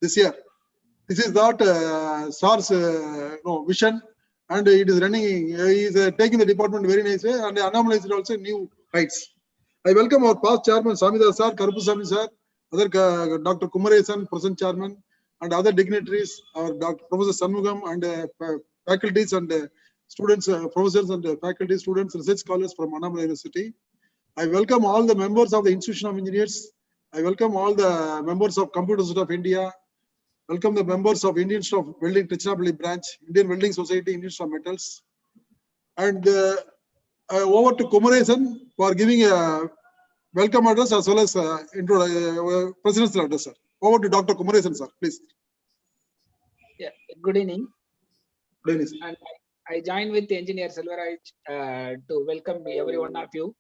this year. This is not SAR's vision, and it is running. He is taking the department very nice way, and Annamalai is also new heights. I welcome our past chairman Samida sir, Karupusamy sir, other Dr. Kumaresan, present chairman, and other dignitaries, our Dr. Professor Sanmugam and faculties and students, professors and faculty, students, research scholars from Annamalai University. I welcome all the members of the Institution of Engineers. I welcome all the members of Computer Institute of India. Welcome the members of Indian Institute of Welding, Trichinopalli branch, Indian Welding Society, Indian Institute of Metals. And over to Kumaresan for giving a welcome address as well as president's address, sir. Over to Dr. Kumaresan, sir, please. Yeah, good evening. Good evening, sir. And I join with Engineer Selvaraj to welcome every one of you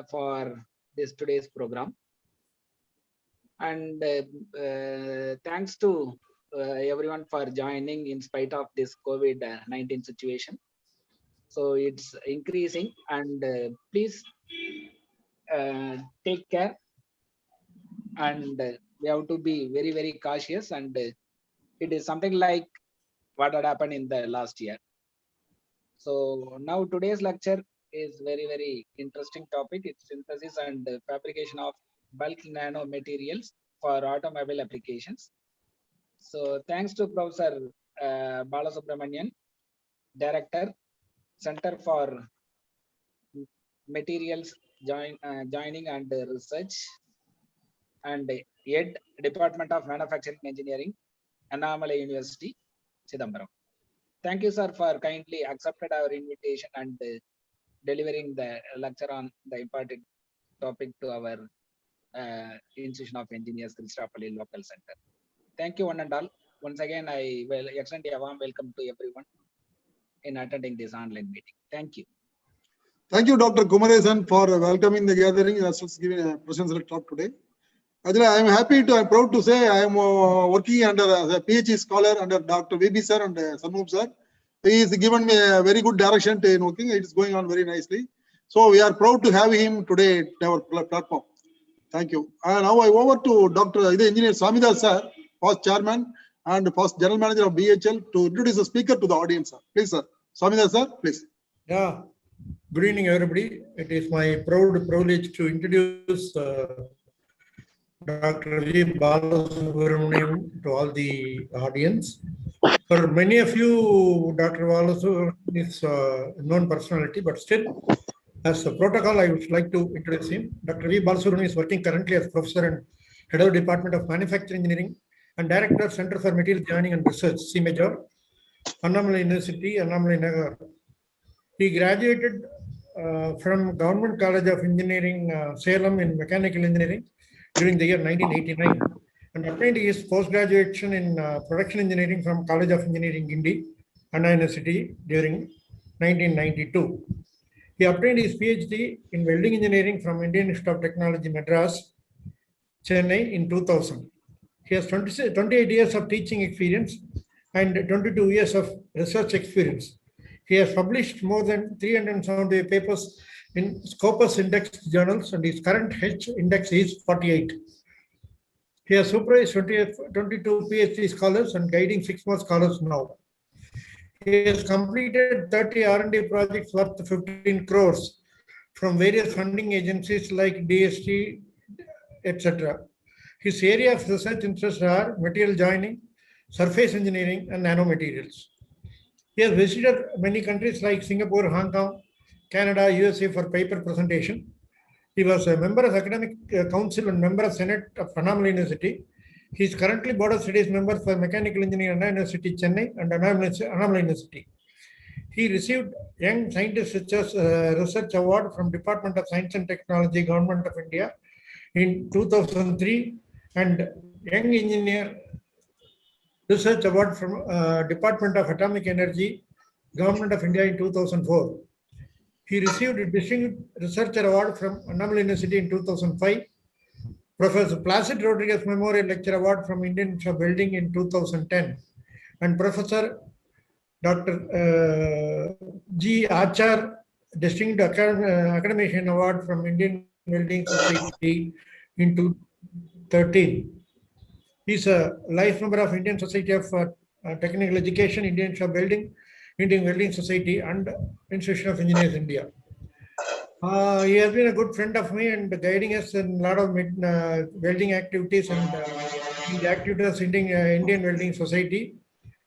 for this today's program. And thanks to everyone for joining in spite of this COVID-19 situation. So it's increasing, and please take care, and we have to be very, very cautious, and it is something like what had happened in the last year. So now today's lecture is very, very interesting topic. It's synthesis and fabrication of bulk nano materials for automobile applications. So thanks to Professor Balasubramanian, Director, Center for Materials Joining and Research, and Head, Department of Manufacturing Engineering, Annamalai University, Chidambaram. Thank you, sir, for kindly accepted our invitation and delivering the lecture on the important topic to our Institution of Engineers, Trichinopalli Local Center. Thank you, one and all. Once again, I will extend a warm welcome to everyone in attending this online meeting. Thank you. Thank you, Dr. Kumaresan, for welcoming the gathering as well as giving a presidential talk today. Actually, I am happy to, I am proud to say I am working under as a PhD scholar under Dr. VB sir and Sanmugam sir. He has given me a very good direction in working. It is going on very nicely. So we are proud to have him today at our platform. Thank you. And now I over to Dr. Engineer Samida sir, past chairman and past general manager of BHL, to introduce the speaker to the audience, sir. Please, sir. Samida sir, please. Yeah. Good evening, everybody. It is my proud privilege to introduce Dr. V. Balasubramanian to all the audience. For many of you, Dr. Balasubramanian is a known personality, but still, as a protocol, I would like to introduce him. Dr. V. Balasubramanian is working currently as professor and head of Department of Manufacturing Engineering and Director of Center for Material Joining and Research, C Major, Annamalai University, Annamalai Nagar. He graduated from Government College of Engineering, Salem in Mechanical Engineering during the year 1989 and obtained his post-graduation in Production Engineering from College of Engineering, Guindy, Anna University during 1992. He obtained his Ph.D. in Welding Engineering from Indian Institute of Technology, Madras, Chennai in 2000. He has 28 years of teaching experience and 22 years of research experience. He has published more than 370 papers in Scopus Index journals, and his current H index is 48. He has supervised 22 PhD scholars and guiding 6 more scholars now. He has completed 30 R&D projects worth 15 crores from various funding agencies like DST, etc. His area of research interests are material joining, surface engineering, and nanomaterials. He has visited many countries like Singapore, Hong Kong, Canada, USA for paper presentation. He was a member of Academic Council and member of Senate of Annamalai University. He is currently Board of Studies member for Mechanical Engineering, Anna University, Chennai, and Annamalai University. He received Young Scientist Research Award from Department of Science and Technology, Government of India in 2003, and Young Engineer Research Award from Department of Atomic Energy, Government of India in 2004. He received a Distinguished Researcher Award from Annamalai University in 2005, Professor Placid Rodriguez Memorial Lecture Award from Indian Institute of Welding in 2010, and Professor Dr. G. Achar Distinguished Academician Award from Indian Welding Society in 2013. He's a life member of Indian Society of Technical Education, Indian Shop Building, Indian Welding Society, and Institution of Engineers India. He has been a good friend of me and guiding us in a lot of welding activities and in the activities in Indian Welding Society.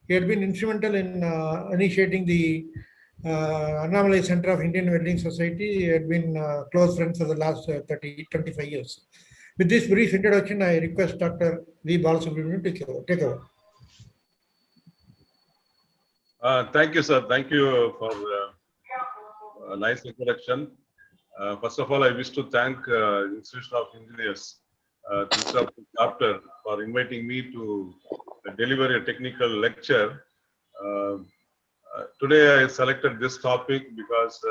He had been instrumental in initiating the Annamalai Center of Indian Welding Society. He had been close friends for the last 25 years. With this brief introduction, I request Dr. V. Balasubramanian to take over. Thank you, sir. Thank you for a nice introduction. First of all, I wish to thank Institution of Engineers, chapter, for inviting me to deliver a technical lecture. Today, I selected this topic because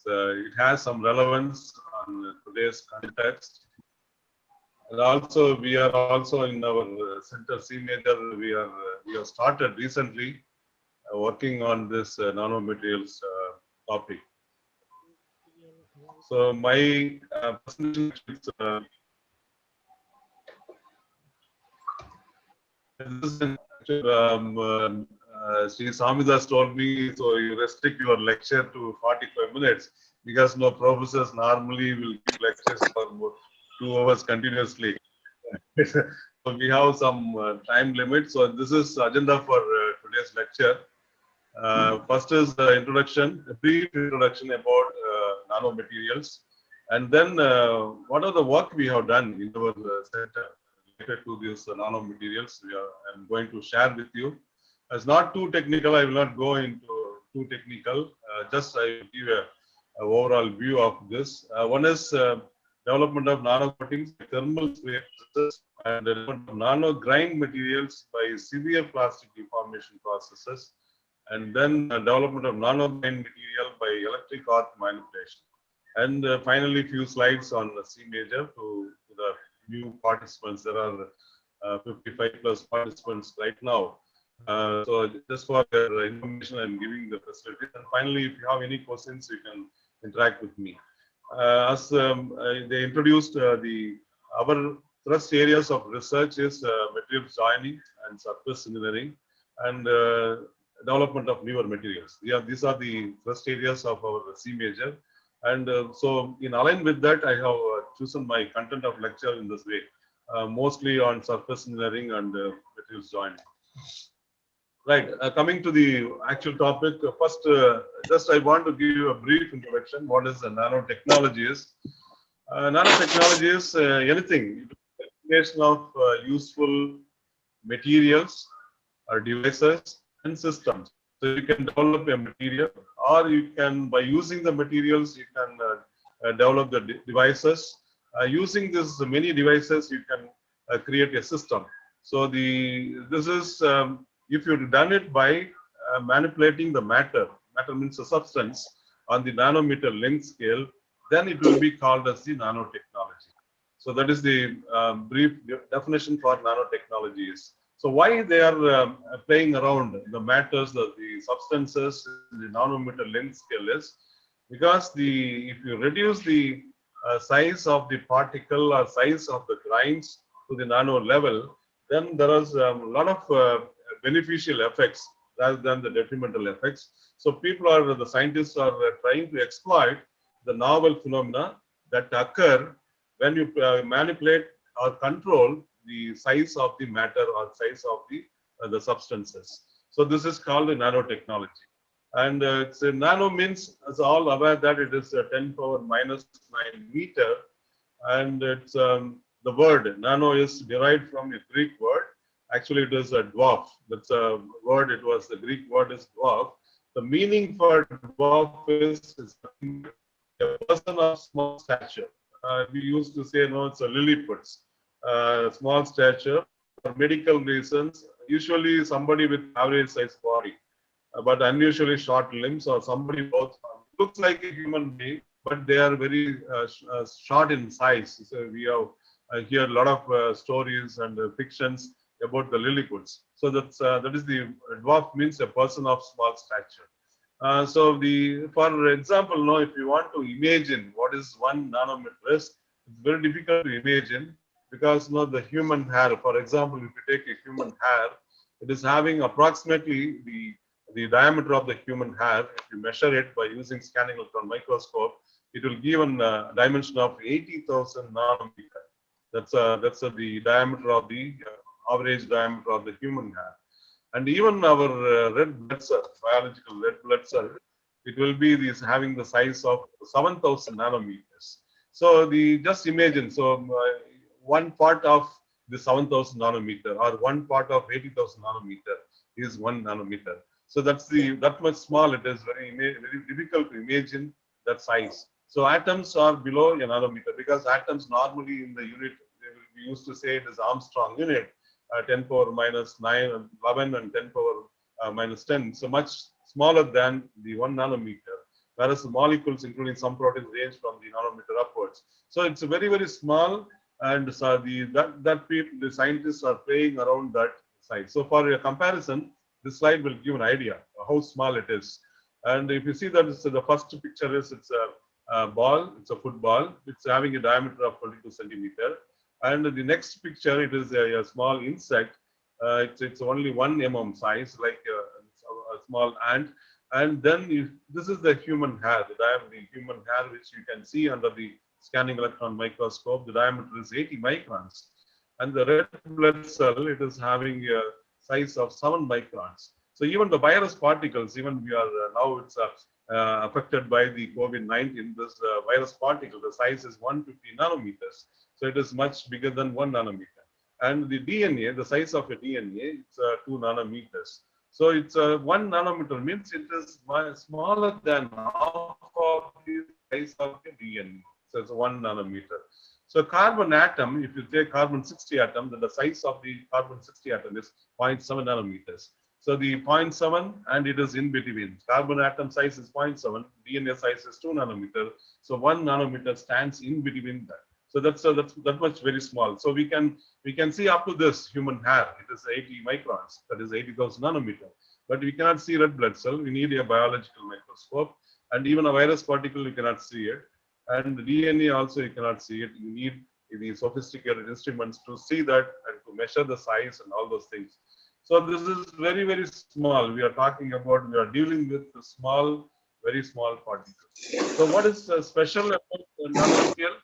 it has some relevance on today's context. And also, we are also in our center C major. We have started recently working on this nanomaterials topic. So my presentation Sri Samidas told me, so you restrict your lecture to 45 minutes because no professors normally will give lectures for 2 hours continuously. So we have some time limit. So this is agenda for today's lecture. First is the introduction, a brief introduction about nanomaterials, and then what are the work we have done in our center related to these nanomaterials. I'm going to share with you. It's not too technical. I will not go into too technical. Just I will give a overall view of this. One is development of nano coatings, thermal spray processes, and development of nano grind materials by severe plastic deformation processes, and then development of nano grind material by electric arc manipulation. And finally, few slides on the C major to the new participants. There are 55 plus participants right now. So just for your information, I'm giving the facility. And finally, if you have any questions, you can interact with me. As they introduced, our thrust areas of research is materials joining and surface engineering and development of newer materials. These are the thrust areas of our C major. And so in align with that, I have chosen my content of lecture in this way, mostly on surface engineering and materials joining. Right, coming to the actual topic, first, just I want to give you a brief introduction. What is the nanotechnology is? Nanotechnology is anything, combination of useful materials or devices and systems. So you can develop a material, or you can, by using the materials, you can develop the devices. Using this many devices, you can create a system. So this is if you've done it by manipulating the matter means the substance on the nanometer length scale, then it will be called as the nanotechnology. So that is the brief definition for nanotechnologies. So why they are playing around the matters, the substances in the nanometer length scale is because if you reduce the size of the particle or size of the grains to the nano level, then there is a lot of beneficial effects rather than the detrimental effects. So the scientists are trying to exploit the novel phenomena that occur when you manipulate or control the size of the matter or size of the substances. So this is called the nanotechnology. And it's a nano means, as all aware that it is 10⁻⁹ meter. And it's the word nano is derived from a Greek word. Actually, it is a dwarf. That's a word. The Greek word is dwarf. The meaning for dwarf is a person of small stature. We used to say, no, it's a Lilliput. Small stature for medical reasons, usually somebody with average size body, but unusually short limbs, or somebody both looks like a human being, but they are very short in size. So we have hear a lot of stories and fictions about the Lilliputs. So that is the dwarf means a person of small stature. So for example, now if you want to imagine what is 1 nanometer is, it's very difficult to imagine because the human hair, for example, if you take a human hair, it is having approximately the diameter of the human hair. If you measure it by using scanning electron microscope, it will give a dimension of 80,000 nanometer. That's the diameter of the average diameter of the human hair. And even our red blood cell, biological red blood cell, it will be having the size of 7,000 nanometers. So just imagine, one part of the 7,000 nanometer or one part of 80,000 nanometer is 1 nanometer. So that much small. It is very difficult to imagine that size. So atoms are below a nanometer, because atoms normally in the unit, we used to say it is Armstrong unit, 10 power minus 9, 11 and 10 power minus 10. So much smaller than the 1 nanometer, whereas the molecules, including some proteins, range from the nanometer upwards. So it's very, very small, and so the scientists are playing around that size. So for a comparison, this slide will give an idea of how small it is. And if you see that the first picture is, it's a ball, it's a football, it's having a diameter of 22 centimeter. And the next picture, it is a small insect. It's only 1 mm size, like a small ant. And then this is the human hair, the human hair, which you can see under the scanning electron microscope. The diameter is 80 microns. And the red blood cell, it is having a size of 7 microns. So even the virus particles, even we are now it's affected by the COVID-19, this virus particle, the size is 150 nanometers. So it is much bigger than 1 nanometer. And the DNA, the size of a DNA, it's 2 nanometers. So it's 1 nanometer means it is smaller than half of the size of the DNA. So it's 1 nanometer. So carbon atom, if you take carbon 60 atom, then the size of the carbon 60 atom is 0.7 nanometers. So the 0.7, and it is in between. Carbon atom size is 0.7, DNA size is 2 nanometer. So 1 nanometer stands in between that. So that's that much very small. So we can see up to this human hair. It is 80 microns. That is 80,000 nanometer. But we cannot see red blood cell. We need a biological microscope, and even a virus particle you cannot see it. And the DNA also you cannot see it. You need the sophisticated instruments to see that and to measure the size and all those things. So this is very, very small. We are dealing with the small, very small particles. So what is special about nanoscale?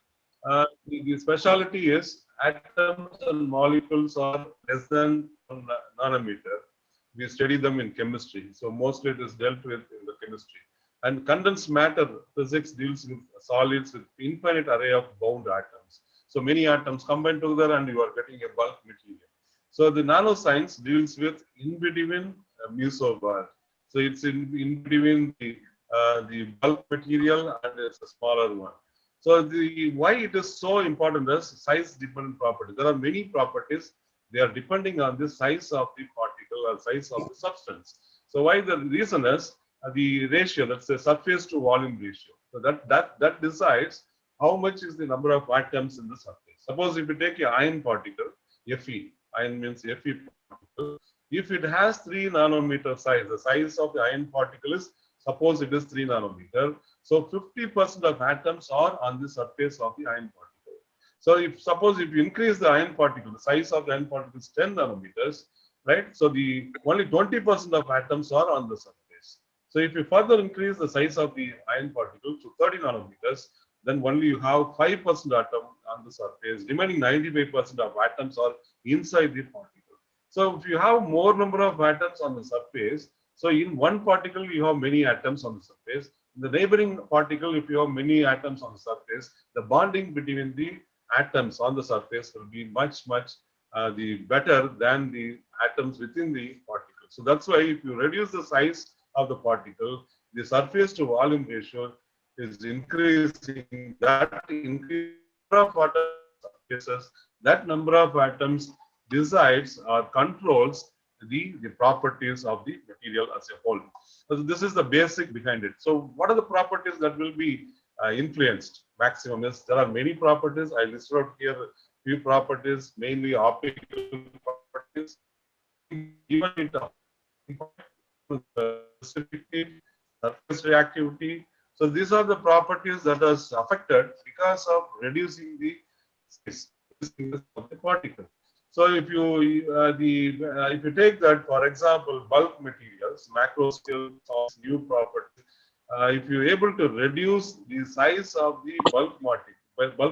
The specialty is atoms and molecules are less than 1 nanometer. We study them in chemistry. So mostly it is dealt with in the chemistry. And condensed matter physics deals with solids with infinite array of bound atoms. So many atoms combine together and you are getting a bulk material. So the nanoscience deals with in between mesobar. So it's in between the bulk material and it's a smaller one. So why it is so important is size dependent property. There are many properties. They are depending on the size of the particle or size of the substance. So why the reason is the ratio, that's the surface to volume ratio. So that decides how much is the number of atoms in the surface. Suppose if you take an iron particle, Fe, iron means Fe particle. If it has 3 nanometer size, the size of the iron particle is, suppose it is 3 nanometer. So 50% of atoms are on the surface of the iron particle. So suppose if you increase the iron particle, the size of the iron particle is 10 nanometers, right? So only 20% of atoms are on the surface. So if you further increase the size of the iron particle to 30 nanometers, then only you have 5% atom on the surface. Remaining 95% of atoms are inside the particle. So if you have more number of atoms on the surface, so in one particle you have many atoms on the surface. In the neighboring particle, if you have many atoms on the surface, the bonding between the atoms on the surface will be much better than the atoms within the particle. So that's why if you reduce the size of the particle, the surface to volume ratio is increasing. That increase of surfaces, that number of atoms decides or controls the properties of the material as a whole. So this is the basic behind it. So what are the properties that will be influenced? Maximum is, there are many properties. I listed out here a few properties, mainly optical properties. Even in specific surface reactivity. So these are the properties that are affected because of reducing the size of particle. So if you take that, for example, bulk materials, macro scale of new properties, if you're able to reduce the size of the bulk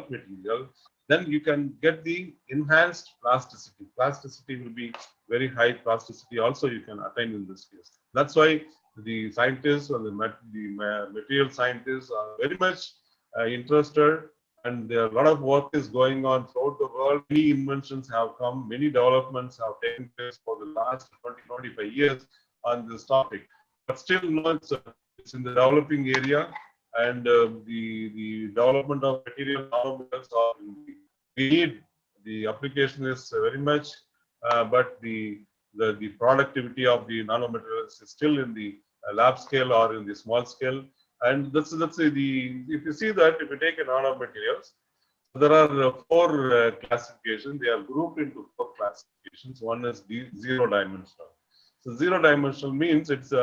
material, then you can get the enhanced plasticity. Plasticity will be very high plasticity also you can attain in this case. That's why the scientists or the material scientists are very much interested, and there are a lot of work is going on throughout the world. Many inventions have come, many developments have taken place for the last 20-25 years on this topic. But still, it's in the developing area, and the development of material nanometers are we need. The application is very much, but the productivity of the nanomaterials is still in the lab scale or in the small scale. And that's if you see that, if you take a nanomaterials, there are four classifications. They are grouped into four classifications. One is the zero dimensional. So zero dimensional means its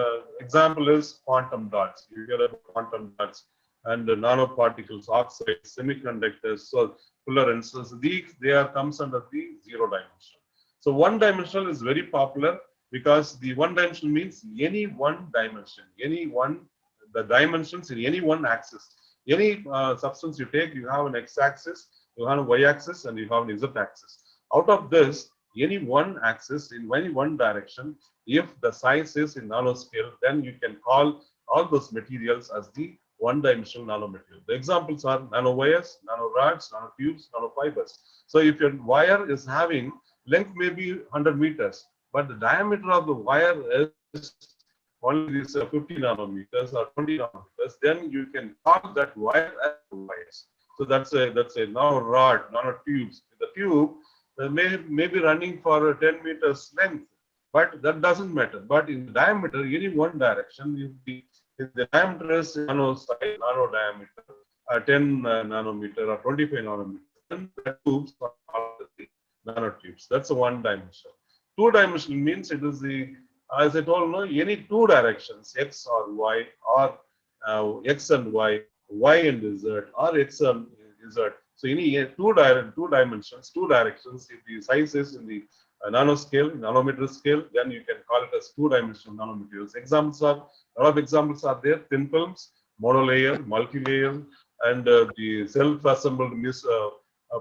example is quantum dots. You hear about quantum dots and nanoparticles, oxides, semiconductors, so fullerenes. So comes under the zero dimensional. So one dimensional is very popular because the one dimensional means any one dimension, the dimensions in any one axis. Any substance you take, you have an x-axis, you have a y-axis, and you have an z-axis. Out of this, any one axis in any one direction, if the size is in nanoscale, then you can call all those materials as the one-dimensional nanomaterial. The examples are nanowires, nanorods, nanotubes, nanofibers. So if your wire is having length may be 100 meters, but the diameter of the wire is only this 50 nanometers or 20 nanometers, then you can call that wire as wires. So that's a nanorod, nanotubes. The tube may be running for 10 meters length, but that doesn't matter. But in the diameter, any one direction, if the diameter is nano diameter, 10 nanometer or 25 nanometer, then the tubes are called the nanotubes. That's a one dimension. Two dimensional means it is as I told you, any two directions, x or y, or x and y, y and z, or x and z. So any two dimensions, two directions, if the size is in the nanoscale, nanometer scale, then you can call it as two-dimensional nanomaterials. A lot of examples are there: thin films, monolayer, multi-layer, and the self-assembled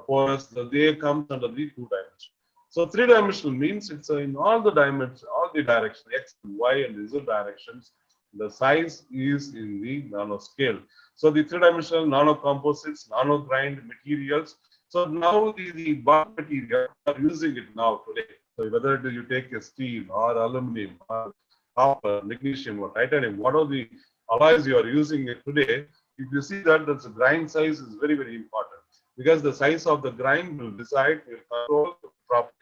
porous. They come under the two-dimensional. So three-dimensional means it's in all the dimensions, all the directions, x, y, and z directions. The size is in the nanoscale. So the three-dimensional nanocomposites, nanogrind materials. So now the bulk material are using it now today. So whether you take a steel or aluminum or copper, magnesium or titanium, what are the alloys you are using it today? If you see that the grind size is very, very important, because the size of the grind will control the properties.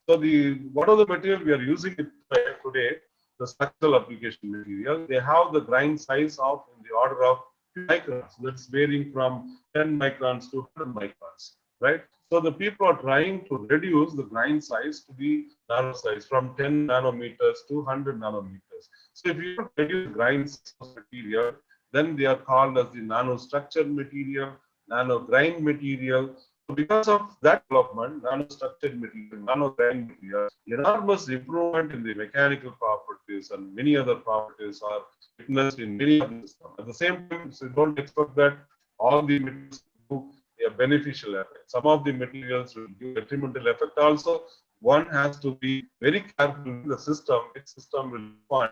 So what are the material we are using it today? The structural application material, they have the grind size of in the order of microns. That's varying from 10 microns to 100 microns, right? So the people are trying to reduce the grind size to the nano size from 10 nanometers to 100 nanometers. So if you reduce grind size of material, then they are called as the nanostructured material, nanogrind material. So because of that development, nanostructured material, nanogrind material, enormous improvement in the mechanical properties and many other properties are witnessed in many of the systems. At the same time, so don't expect that all the materials do a beneficial effect. Some of the materials will give detrimental effect also. One has to be very careful in the system. Its system will respond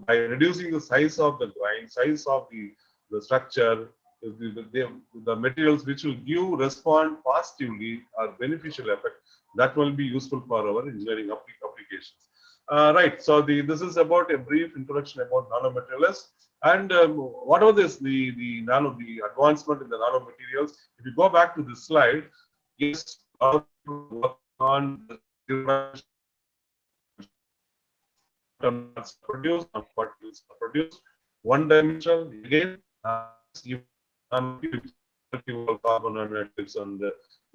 by reducing the size of the grind, size of the structure. The materials which will respond positively or beneficial effect, that will be useful for our engineering applications. Right. So this is about a brief introduction about nanomaterials. And whatever the advancement in the nanomaterials. If you go back to this slide, yes, work on produced one dimensional again. Carbon nanotubes and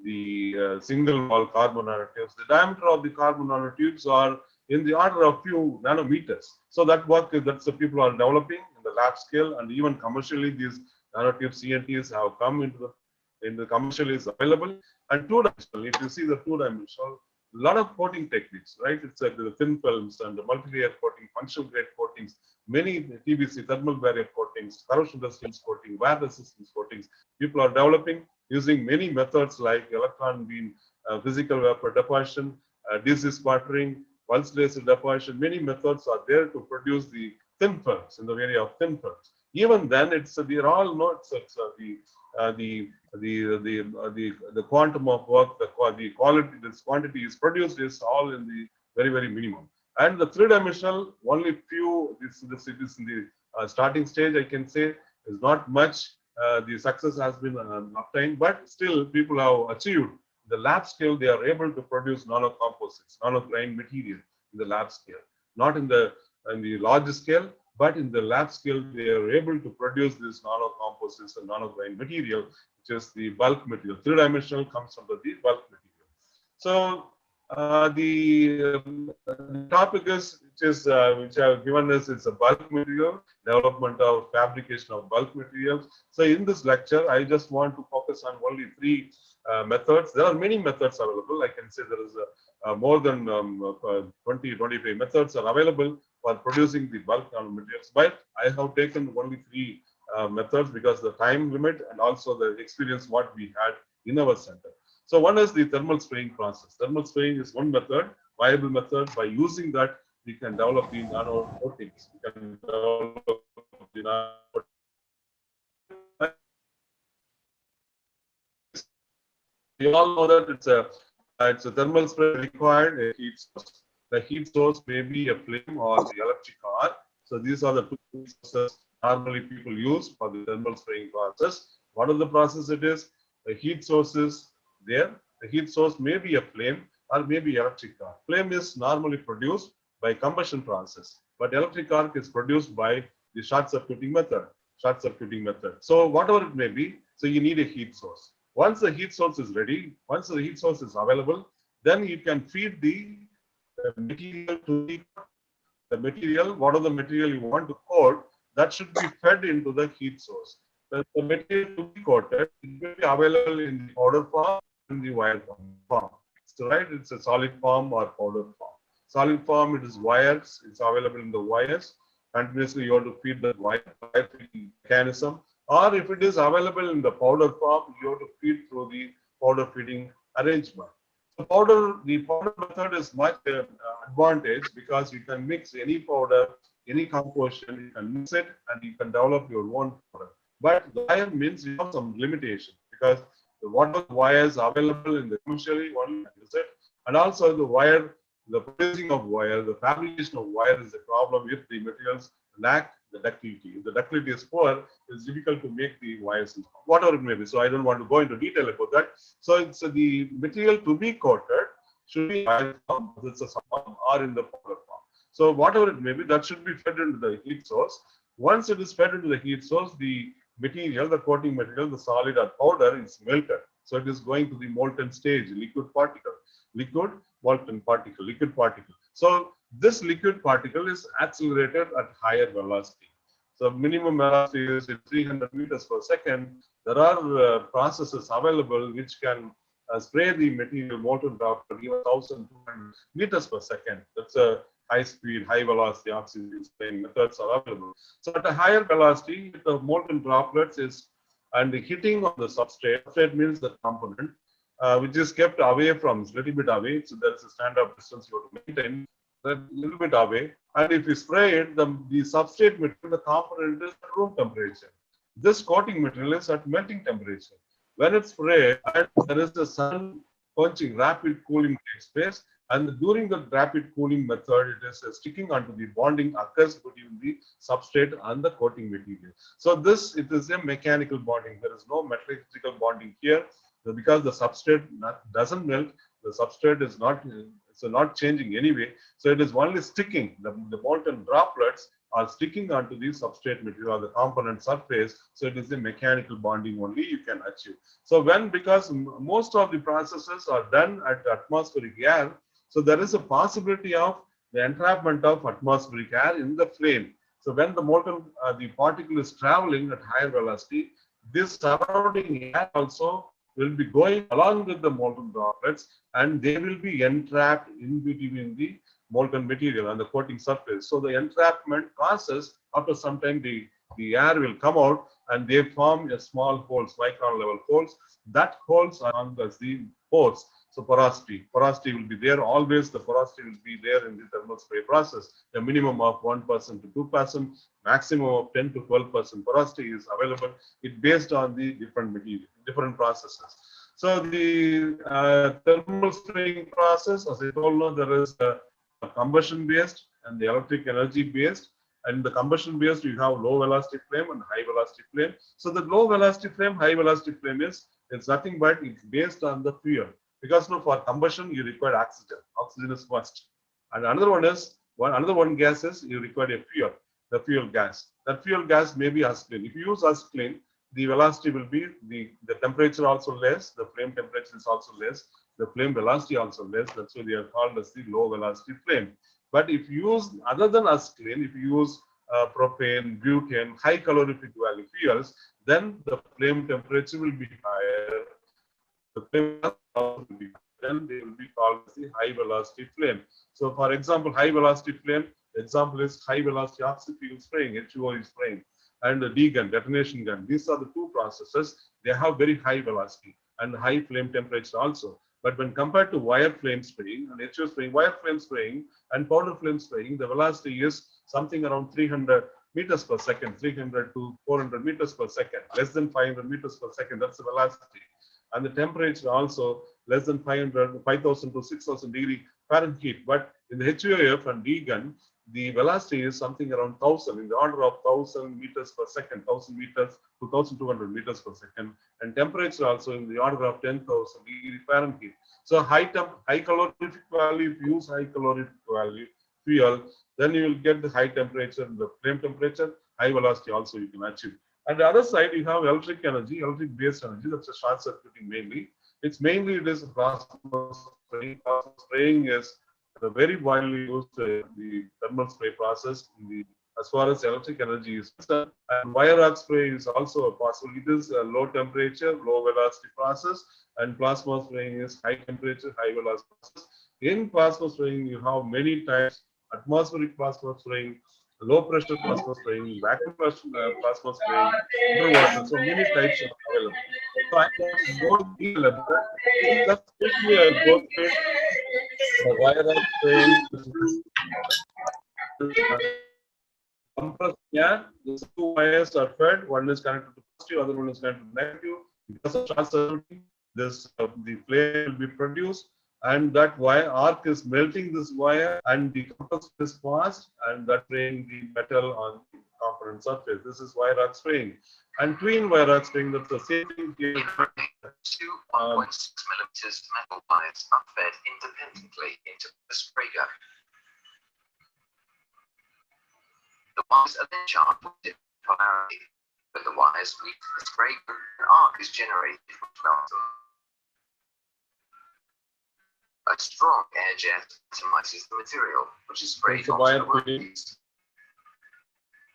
the single wall carbon nanotubes. The diameter of the carbon nanotubes are in the order of few nanometers. So that's the people are developing in the lab scale, and even commercially these nanotube CNTs have come into in the commercial is available. And two-dimensional, if you see the two-dimensional, a lot of coating techniques, right? It's like the thin films and the multi-layer coating, functional grade coatings, many TBC, thermal barrier coatings, corrosion resistance coating, wear resistance coatings. People are developing using many methods like electron beam, physical vapor deposition, DC sputtering, pulse laser deposition. Many methods are there to produce the thin films in the area of thin films. Even then, it's we all know it's the quantum of work, the quality, this quantity is produced is all in the very minimum. And the three-dimensional, only few, this it is in the starting stage, I can say, is not much. The success has been obtained, but still people have achieved the lab scale. They are able to produce nano composites, nano grain material in the lab scale, not in the large scale, but in the lab scale, they are able to produce this nano composites and nano grain material, which is the bulk material. Three-dimensional comes under the bulk material. So the topic is which I have given us is a bulk material, development of fabrication of bulk materials. So in this lecture, I just want to focus on only three methods. There are many methods available. I can say there is more than 20-25 methods are available for producing the bulk materials, but I have taken only three methods because the time limit and also the experience what we had in our center. So one is the thermal spraying process. Thermal spraying is one method, viable method. By using that, we can develop the nano coatings. We can develop the nano coatings. We all know that it's a thermal spray required a heat source. The heat source may be a flame or the electric arc. So these are the two sources normally people use for the thermal spraying process. What are the process it is? The heat source is there. The heat source may be a flame or maybe electric arc. Flame is normally produced by combustion process, but electric arc is produced by the short circuiting method. So whatever it may be, so you need a heat source. Once the heat source is ready, once the heat source is available, then you can feed the material to the material. What are the material you want to coat? That should be fed into the heat source. The material to be coated, it will be available in the powder form and the wire form. So right, it's a solid form or powder form. Solid form, it is wires. It's available in the wires. Continuously, you have to feed the wire feeding mechanism. Or if it is available in the powder form, you have to feed through the powder feeding arrangement. The powder method is much advantage because you can mix any powder, any composition, you can mix it and you can develop your own product. But the wire means you have some limitation because what are the wires available in the commercially only is it, and also the wire, the producing of wire, the fabrication of wire is a problem if the materials lack the ductility. If the ductility is poor, it's difficult to make the wires, whatever it may be. So I don't want to go into detail about that. So it's the material to be coated should be wire form, it's a form, or in the powder form. So whatever it may be, that should be fed into the heat source. Once it is fed into the heat source, the material, the coating material, the solid or powder is melted. So it is going to the molten stage, liquid molten particle, liquid particle. So this liquid particle is accelerated at higher velocity. So minimum velocity is 300 meters per second. There are processes available which can spray the material molten droplet even 1,200 meters per second. That's a high speed, high velocity oxygen spraying methods are available. So at a higher velocity, the molten droplets is and the hitting on the substrate. Substrate means the component which is kept away from, a little bit away. So there is a standard distance you have to maintain, a little bit away. And if you spray it, the substrate material, the component is at room temperature. This coating material is at melting temperature. When it's sprayed, there is a sun quenching, rapid cooling takes place. And during the rapid cooling method, it is sticking onto the bonding occurs between the substrate and the coating material. So this, it is a mechanical bonding. There is no metallurgical bonding here. So because the substrate doesn't melt, the substrate is not changing anyway. So it is only sticking. The molten droplets are sticking onto the substrate material or the component surface. So it is a mechanical bonding only you can achieve. So because most of the processes are done at atmospheric air, so there is a possibility of the entrapment of atmospheric air in the flame. So when the the particle is traveling at higher velocity, this surrounding air also will be going along with the molten droplets, and they will be entrapped in between the molten material and the coating surface. So the entrapment causes, after some time, the air will come out and they form a small holes, micron level holes. That holes are known as the pores. So porosity will be there. Always the porosity will be there in the thermal spray process. A minimum of 1% to 2%, maximum of 10 to 12% porosity is available. It based on the different material, different processes. So the thermal spraying process, as I told you, there is a combustion based and the electric energy based. And the combustion based, you have low velocity flame and high velocity flame. So the low velocity flame, high velocity flame it's nothing but it's based on the fuel. Because for combustion, you require oxygen. Oxygen is first. And another one gas is you require a fuel, the fuel gas. That fuel gas may be acetylene. If you use acetylene, the velocity will be, the temperature also less, the flame temperature is also less, the flame velocity also less. That's why they are called as the low velocity flame. But if you use, other than acetylene, if you use propane, butane, high calorific value fuels, then the flame temperature will be higher. The flame will be higher. Then they will be called as the high velocity flame. So, for example, high velocity flame, example is high velocity oxy-fuel spraying, HVO spraying, and the D-gun, detonation gun. These are the two processes. They have very high velocity and high flame temperature also. But when compared to wire flame spraying and HVO spraying, wire flame spraying and powder flame spraying, the velocity is something around 300 meters per second, 300 to 400 meters per second, less than 500 meters per second. That's the velocity. And the temperature also less than 5,000 to 6,000 degree Fahrenheit. But in the HVOF and D-gun, the velocity is something around 1,000, in the order of 1,000 meters per second, 1,000 meters to 1,200 meters per second. And temperature also in the order of 10,000 degree Fahrenheit. So high calorific value, if you use high calorific value fuel, then you will get the high temperature, the flame temperature, high velocity also you can achieve. And the other side, you have electric energy, electric based energy. That's a short circuiting mainly. It is plasma spraying. Plasma spraying is very widely used in the thermal spray process as far as electric energy is concerned. And wire arc spray is also possible. It is a low temperature, low velocity process, and plasma spraying is high temperature, high velocity process. In plasma spraying, you have many types: atmospheric plasma spraying, low pressure plasma spraying, vacuum plasma spraying, underwater. So many types are available. So I can go deal about it. Just quickly go through the wire arc spraying. Compressed air, these two wires are fed. One is connected to positive, other one is connected to negative. Because of short circuiting, the flame will be produced, and that wire arc is melting this wire, and the compressor is fast, and that spraying the metal on the component surface. This is wire arc spraying. And twin wire arc spraying, that's the same thing here. Two 1.6 millimeters metal wires are fed independently into the spray gun. The wires are then charged with different polarity. When the wires reach the spray gun, an arc is generated which melts them. A strong air jet atomizes the material, which is sprayed onto the workpiece.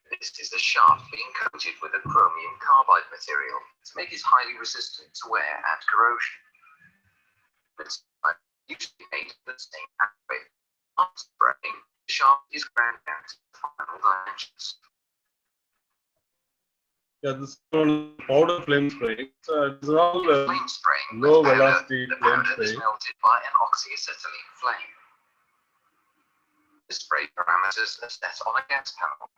This is the shaft being coated with a chromium carbide material to make it highly resistant to wear and corrosion. This is usually made of the same pathway. After spraying, the shaft is ground down to the final dimensions. Yeah, this is powder flame spraying. So it's all Flame spraying low with powder. velocity The flame powder is spraying. melted by an oxyacetylene flame. The spray parameters are set on a gas panel.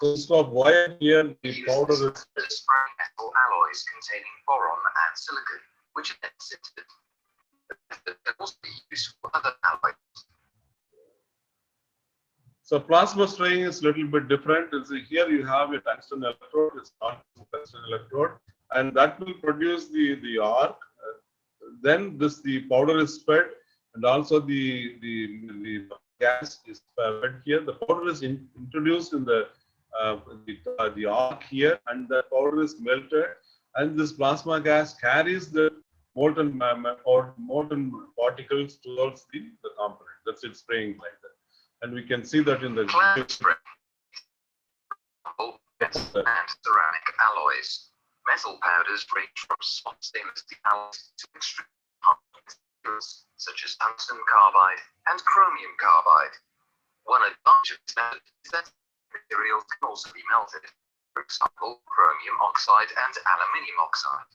So instead of wire here, the powder is to spray metal alloys containing boron and silicon, which are then sifted. The method can also be used for other alloys. So plasma spraying is a little bit different. Here you have a tungsten electrode. It's not a tungsten electrode, and that will produce the arc. Then the powder is fed, and also the gas is fed here. The powder is introduced in the arc here, and the powder is melted, and this plasma gas carries the molten particles towards the component. That's it, spraying like that. And we can see that in the Cloud spray and ceramic alloys. Metal powders range from soft stainless steel alloys to extreme hard materials such as tungsten carbide and chromium carbide. One advantage of this method is that materials can also be melted, for example, chromium oxide and aluminium oxide.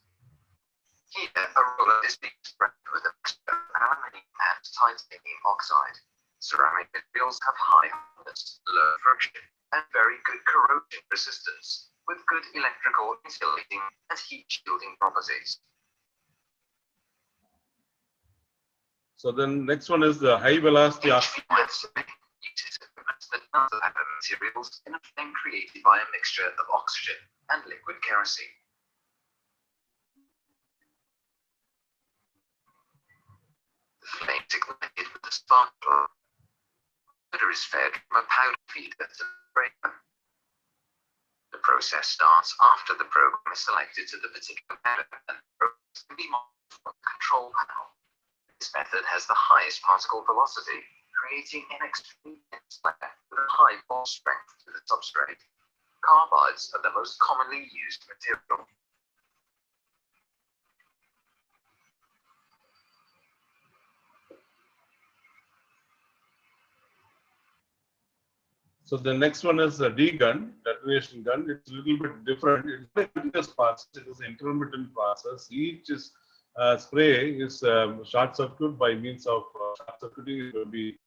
Here, a roller is being spread with a mixture of aluminium and titanium oxide. Ceramic materials have high hardness, low friction, and very good corrosion resistance, with good electrical insulating and heat shielding properties. So then next one is the high velocity HVI uses equipment that melts powder materials in a flame created by a mixture of oxygen and liquid kerosene. The flame is ignited with a spark plug. Powder is fed from a powder feeder to the breaker. The process starts after the program is selected to the particular powder, and the process can be monitored from the control panel. This method has the highest particle velocity, creating an extremely dense layer with a high bond strength to the substrate. Carbides are the most commonly used material. So the next one is a D gun, detonation gun. It's a little bit different. It's not a continuous process. It is an intermittent process. Each is spray is short circuit by means of short circuiting. It will be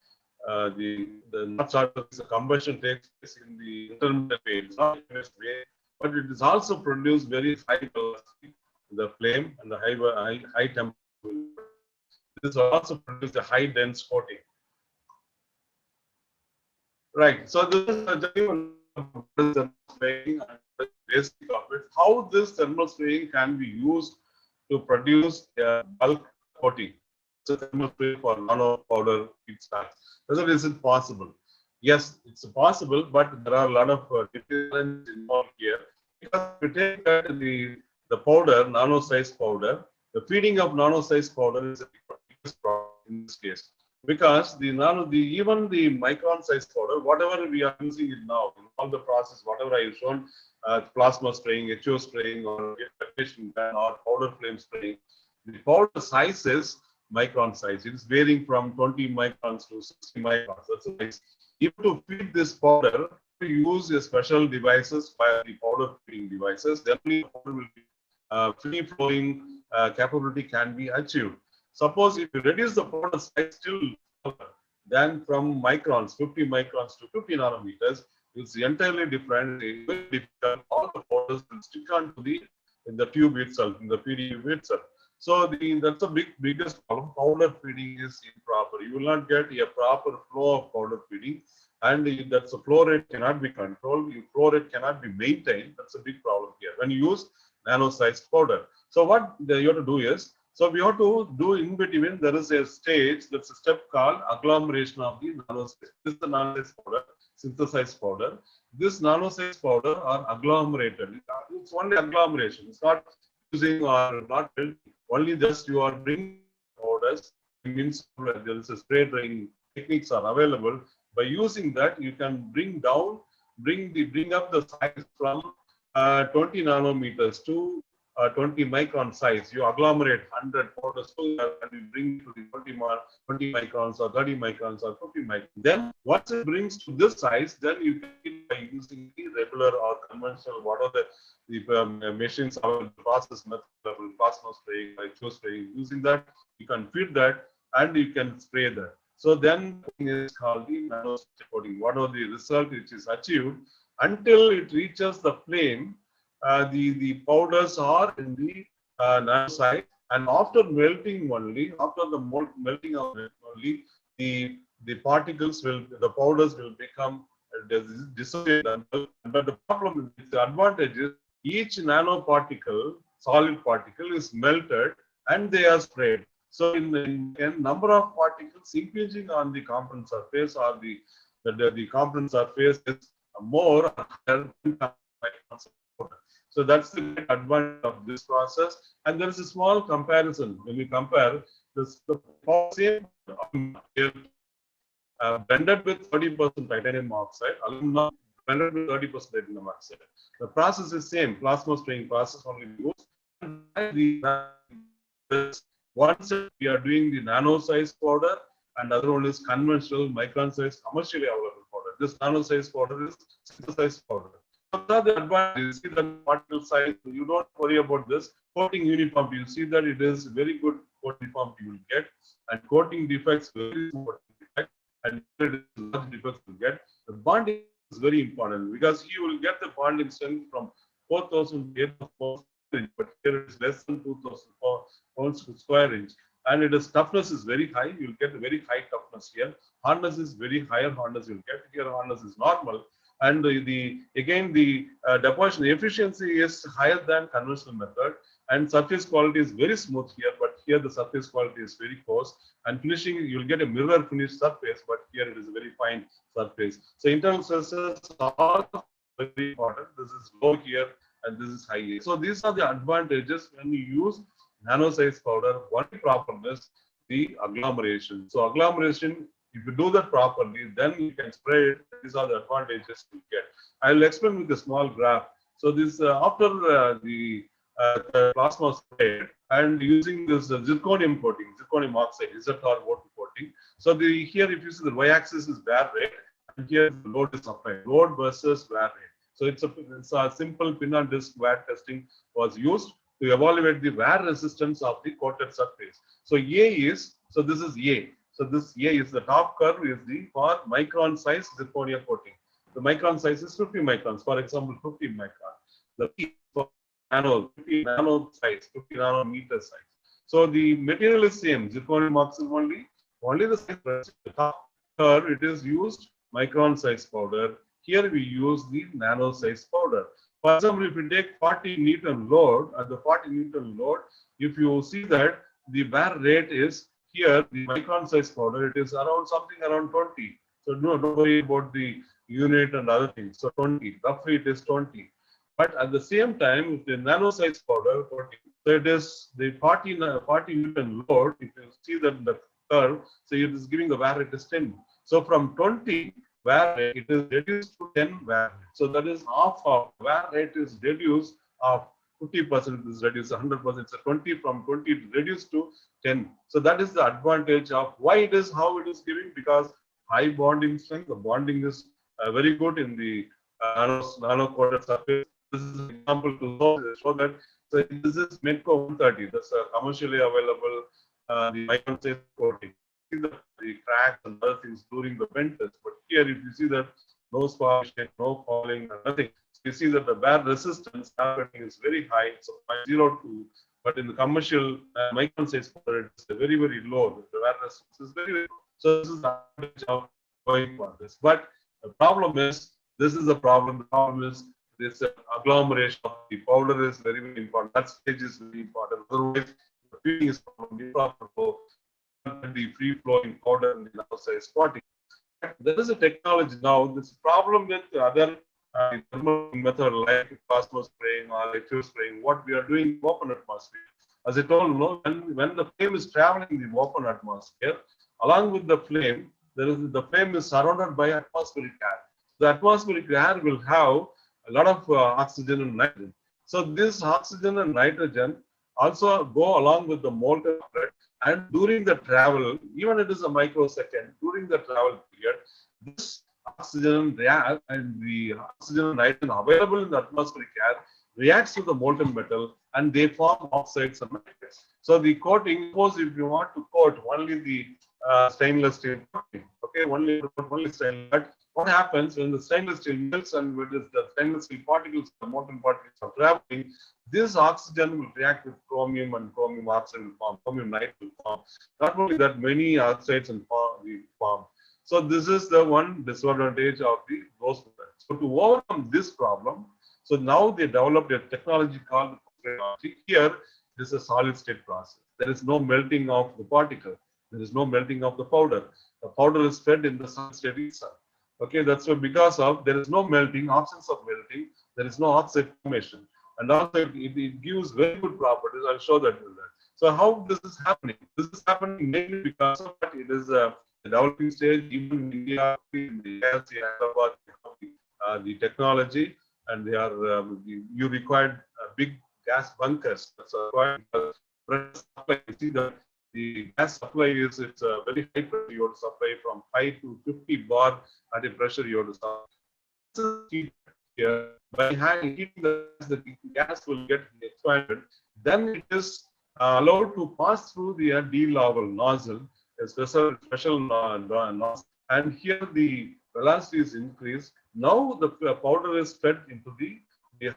the not short circuit, the combustion takes place in the intermittent way. It's not continuous way, but it is also produced very high velocity, the flame and the high temperature. This also produces a high dense coating. Right. So this is a thermal spraying and the basic of it. How this thermal spraying can be used to produce a bulk coating. So thermal spray for nano powder feedstocks. Whether is it possible? Yes, it's possible, but there are a lot of differences involved here. Because if you take the powder, nano size powder, the feeding of nano size powder is a biggest problem in this case. Because even the micron size powder, whatever we are using it now, in all the process, whatever I have shown, plasma spraying, HO spraying, or detonation gun, or powder flame spraying, the powder size is micron size. It is varying from 20 microns to 60 microns. That's the size. If to feed this powder, we use a special devices by the powder feeding devices, then the powder will be free flowing capability can be achieved. Suppose if you reduce the powder size still then from microns, 50 microns to 50 nanometers, it's entirely different. All the powders will stick onto the tube itself, in the feeding tube itself. So that's the biggest problem. Powder feeding is improper. You will not get a proper flow of powder feeding, and that's the flow rate cannot be controlled. Your flow rate cannot be maintained. That's a big problem here when you use nano-sized powder. So what you have to do is, so we have to do in between, there is a stage, that's a step called agglomeration of the nanospace. This is the nano-sized powder, synthesized powder. This nano-sized powder are agglomerated. It's only agglomeration. It's not using or not only just you are bringing powders. It means there is a spray drying techniques are available. By using that, you can bring up the size from 20 nanometers to 20 micron size. You agglomerate 100 powders together and you bring to the 20 microns or 30 microns or 50 microns. Then once it brings to this size, then you can by using the regular or conventional, whatever the machines are, process method level, plasma spraying, HO spraying. Using that, you can feed that and you can spray that. So then it is called the nano coating. What are the result which is achieved until it reaches the flame? The powders are in the nano size, and after melting only, after the melting of it only, the particles the powders will become dissociated. But the problem is, the advantage is each nanoparticle, solid particle, is melted and they are sprayed. So in number of particles impinging on the component surface or the component surface is more than so that's the great advantage of this process. And there is a small comparison when we compare the same blended with 30% titanium oxide, aluminum 100 to 30% aluminum oxide. The process is same, plasma spraying process only used. Once we are doing the nano size powder, and other one is conventional micron size commercially available powder. This nano size powder is synthesized powder. So that's the advantage. You see the particle size, you don't worry about this. Coating uniform, you see that it is very good coating uniform you will get, and coating defects very small defect, and large defects you get. The bonding is very important because you will get the bonding strength from 4,000 to 8,000, but here it is less than 2,000 pounds per square inch. And it is toughness is very high. You'll get a very high toughness here. Hardness is very higher hardness you'll get. Here hardness is normal. And the deposition efficiency is higher than conventional method. And surface quality is very smooth here, but here the surface quality is very coarse. And finishing, you'll get a mirror finished surface, but here it is a very fine surface. So internal stresses are very important. This is low here and this is high here. So these are the advantages when you use nano size powder. One problem is the agglomeration. So agglomeration, if you do that properly, then you can spray it. These are the advantages you get. I will explain with a small graph. So this after the plasma spray and using this zirconium coating, zirconium oxide, ZR water coating. So here if you see the y-axis is wear rate, and here the load is applied, load versus wear rate. So it's a simple pin on disc wear testing was used to evaluate the wear resistance of the coated surface. So this is A. So this A is the top curve is the for micron size zirconia coating. The micron size is 50 microns, for example, 50 micron. The P for nano, 50 nano size, 50 nanometer size. So the material is same, zirconium oxide only the size. The top curve it is used micron size powder. Here we use the nano size powder. For example, if you take 40 Newton load, at the 40 Newton load, if you see that the wear rate is here, the micron size powder, it is around something around 20. So don't worry about the unit and other things. So 20, roughly it is 20. But at the same time, with the nano size powder, so it is the 40 Newton load. If you see that the curve, so it is giving the wear rate is 10. So from 20 wear rate, it is reduced to 10 wear rate. So that is half of wear rate is reduced of 50% is reduced 100%. So 20 from 20 reduced to 10. So that is the advantage of why it is how it is giving, because high bonding strength. The bonding is very good in the nano coated surface. This is an example to show that. So this is Medco 130. That's commercially available the micron size coating. See the cracks and other things during the bend test. But here, if you see that no spark, no falling, nothing. So you see that the wear resistance is very high. So 0.02. But in the commercial micron size powder, it's very, very low. The wear resistance is very, very low. So this is the advantage of going for this. But the problem is, this is the problem. The problem is this agglomeration of the powder is very, very important. That stage is very important. Otherwise, the feeding is probably profitable. The free flowing powder in the nano size coating. There is a technology now. This problem with other thermal method like plasma spraying or electro spraying, what we are doing in open atmosphere. As I told you, when the flame is traveling in the open atmosphere, along with the flame, the flame is surrounded by atmospheric air. The atmospheric air will have a lot of oxygen and nitrogen. So this oxygen and nitrogen also go along with the molten liquid, and during the travel, even it is a microsecond, during the travel period, this oxygen and the oxygen and nitrogen available in the atmospheric air reacts to the molten metal and they form oxides and nitrates. So the coating, suppose if you want to coat only the stainless steel coating, okay, only stainless. But what happens when the stainless steel melts and when the stainless steel particles, the molten particles are traveling, this oxygen will react with chromium and chromium oxide will form, chromium nitrate will form. Not only that, many oxides and form. So this is the one disadvantage of the those methods. So to overcome this problem, so now they developed a technology called here. This is a solid state process. There is no melting of the particle. There is no melting of the powder. The powder is fed in the solid state itself. Okay, that's why because of there is no melting, absence of melting, there is no oxide formation. And also it gives very good properties. I'll show that in that. So how this is happening? This is happening mainly because of that it is a developing stage. Even in India, in the TLC, the technology, and they are you required big gas bunkers. That's required because supply. You see the gas supply is it's a very high pressure. You have to supply from 5 to 50 bar at a pressure. You have to supply. Here, by heating the gas will get expanded. Then it is allowed to pass through the D-level nozzle, a special nozzle, and here the velocity is increased. Now the powder is fed into the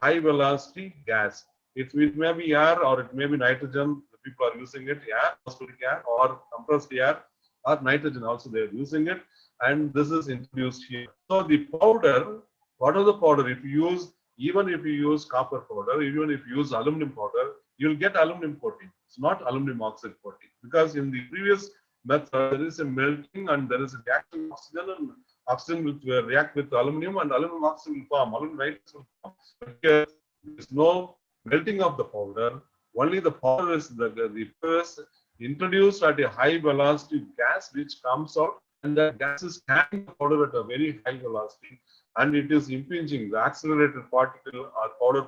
high velocity gas. It may be air or it may be nitrogen. The people are using it, atmospheric air or compressed air or nitrogen also they are using it, and this is introduced here. So the powder, what are the powder? If you use, even if you use copper powder, even if you use aluminum powder, you'll get aluminum coating. It's not aluminum oxide coating, because in the previous method there is a melting and there is a reaction of oxygen, and oxygen will react with aluminum and aluminum oxide will form, aluminum nitrate will form. But here there is no melting of the powder. Only the powder is the first introduced at a high velocity gas which comes out, and that gas is carrying the powder at a very high velocity, and it is impinging the accelerated particle or powder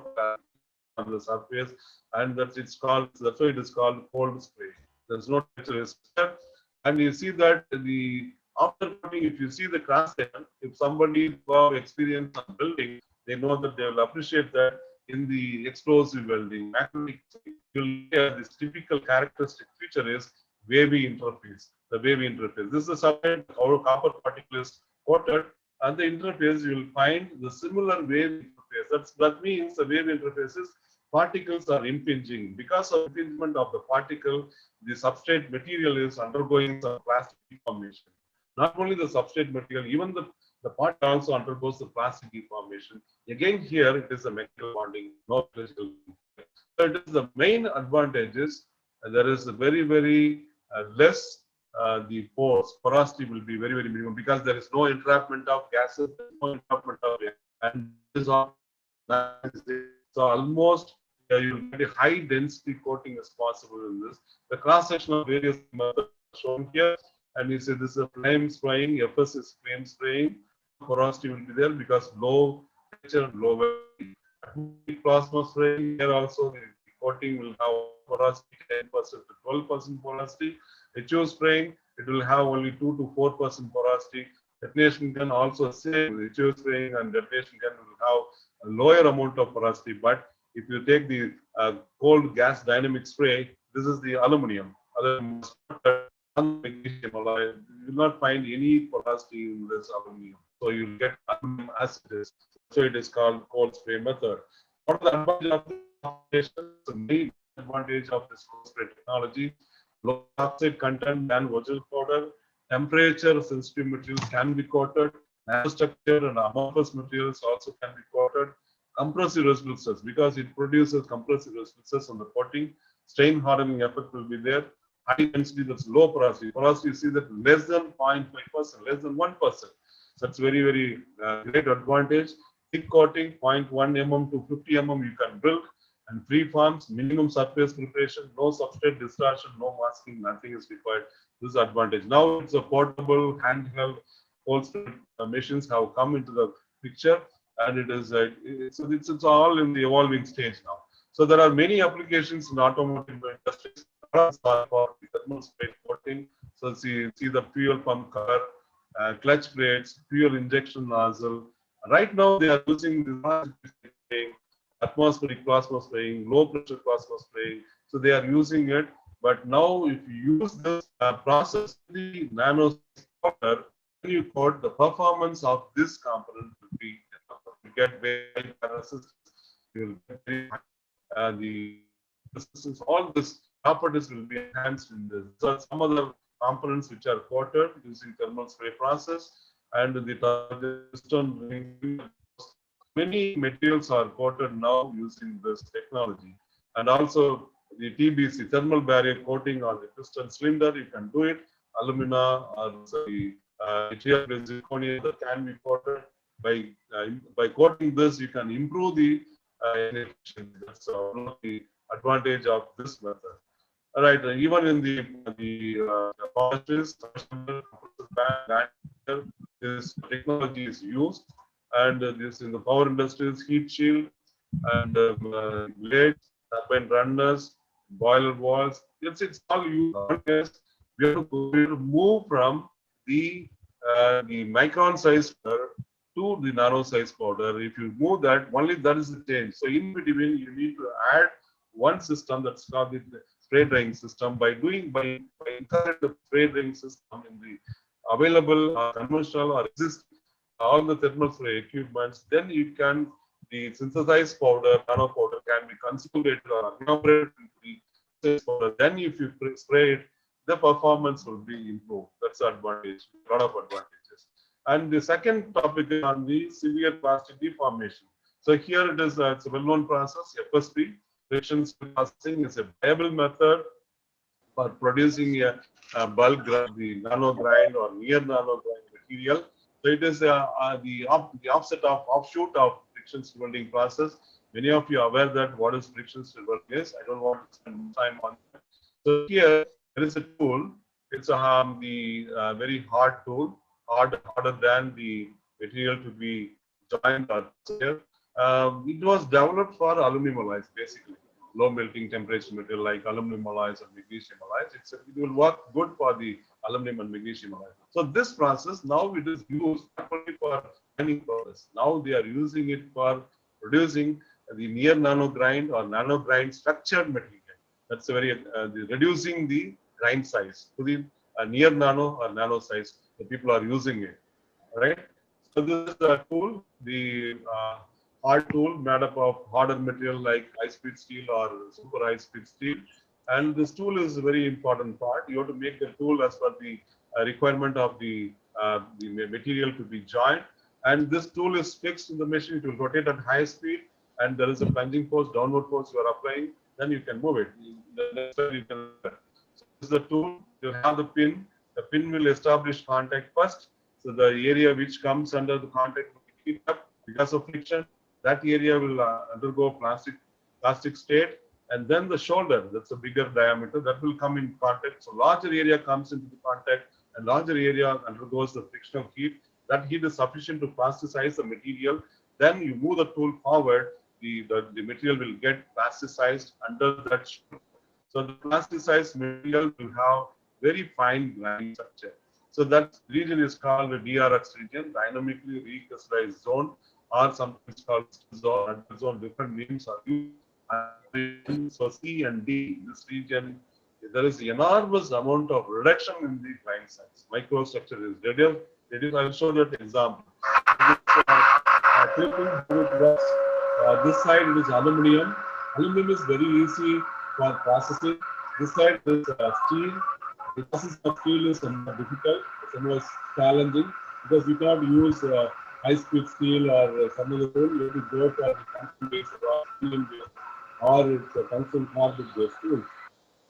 on the surface, and that's why it is called cold spray. There's no temperature, and you see that after coating, if you see the cross section, if somebody who have experience on building, they know that they will appreciate that in the explosive welding, magnetic, you'll hear this typical characteristic feature is wavy interface. The wavy interface. This is the subject our copper particle is coated, and the interface you will find the similar wave interface. That means the wave interfaces particles are impinging. Because of impingement of the particle, the substrate material is undergoing some plastic deformation. Not only the substrate material, even the particle also undergoes the plastic deformation. Again, here it is a mechanical bonding, no physical. So it is the main advantages. There is a very less the porosity will be very minimum, because there is no entrapment of gases, no entrapment of air, and this is all. So almost you get a high density coating as possible in this. The cross section of various methods shown here, and you see this is a flame spraying. FS is flame spraying. Porosity will be there because low temperature, low velocity. Plasma spraying here also the coating will have porosity 10% to 12% porosity. HO spraying, it will have only 2 to 4% porosity. Detonation gun also same. HO spraying and detonation gun will have a lower amount of porosity. But if you take the cold gas dynamic spray, this is the aluminum. You will not find any porosity in this aluminum. So you get aluminum as it is. So it is called cold spray method. What are the advantages of this application? The main advantage of this cold spray technology: low oxide content than original powder. Temperature sensitive materials can be coated. Nanostructure and amorphous materials also can be coated. Compressive residual stress, because it produces compressive residual stress on the coating. Strain hardening effect will be there. High density, that's low porosity. Porosity, you see that less than 0.5%, less than 1%. That's very great advantage. Thick coating, 0.1 mm to 50 mm you can build, and free forms, minimum surface preparation, no substrate distortion, no masking, nothing is required. This is advantage. Now it's a portable, handheld, cold spray machines have come into the picture, and it is it's all in the evolving stage now. So there are many applications in automotive industries for thermal spray coating. So see the fuel pump cover, clutch plates, fuel injection nozzle. Right now they are using this atmospheric plasma spraying, low pressure plasma spraying. So they are using it. But now if you use this process, the nano powder, when you coat, the performance of this component will be, you get very high resistance, you will get very high, the resistance, all this properties will be enhanced in this. So some other components which are coated using thermal spray process, and the many materials are coated now using this technology. And also the TBC, thermal barrier coating on the piston cylinder, you can do it. Alumina or the zirconia that can be coated. By coating this, you can improve the efficiency. That's one of the advantage of this method. All right, even in the forestries, this technology is used, and this in the power industries, heat shield, and blades, turbine runners, boiler walls. It's all used. Nowadays, we have to move from the micron size powder to the nano size powder. If you move that, only that is the change. So in between, you need to add one system that's called the spray drying system. By inserting the spray drying system in the available conventional or existing all the thermal spray equipments, then you can the synthesized powder, nano powder can be consolidated or incorporated into the synthesized powder. Then if you spray it, the performance will be improved. That's the advantage, a lot of advantages. And the second topic is on the severe plastic deformation. So here it is, it's a well-known process, FSP, friction stir processing is a viable method for producing a bulk, the nano grind or near nano grind material. So it is the offset of offshoot of friction stir welding process. Many of you are aware that what is friction stir welding is. I don't want to spend time on that. So here there is a tool. It's the very hard tool, harder than the material to be joined or here. It was developed for aluminum alloys, basically low melting temperature material like aluminum alloys or magnesium alloys. It will work good for the aluminum and magnesium alloys. So this process now it is used not only for grinding purpose. Now they are using it for producing the near nano grind or nano grind structured material. That's a very reducing the grind size to the near nano or nano size. The people are using it, right? So this is a tool, the hard tool made up of harder material like high-speed steel or super high-speed steel. And this tool is a very important part. You have to make the tool as per the requirement of the material to be joined. And this tool is fixed in the machine. It will rotate at high speed, and there is a plunging force, downward force you are applying. Then you can move it. That's where you can. So this is the tool. You have the pin. The pin will establish contact first. So the area which comes under the contact will heat up because of friction. That area will undergo plastic state, and then the shoulder, that's a bigger diameter, that will come in contact. So larger area comes into the contact, and larger area undergoes the frictional heat. That heat is sufficient to plasticize the material. Then you move the tool forward, the material will get plasticized under that shoulder. So the plasticized material will have very fine grinding structure. So that region is called the DRX region, dynamically recrystallized zone, or sometimes called zone. Different names are used. So C and D, this region, there is enormous amount of reduction in the grind size. Microstructure is reduced. I'll show that example. This side it is aluminum. Aluminum is very easy for processing. This side is steel. The process of steel is somewhat difficult, somewhat challenging, because you cannot use high-speed steel or some other tool. You have to go for the tungsten-based or it's a tungsten carbide-based tool.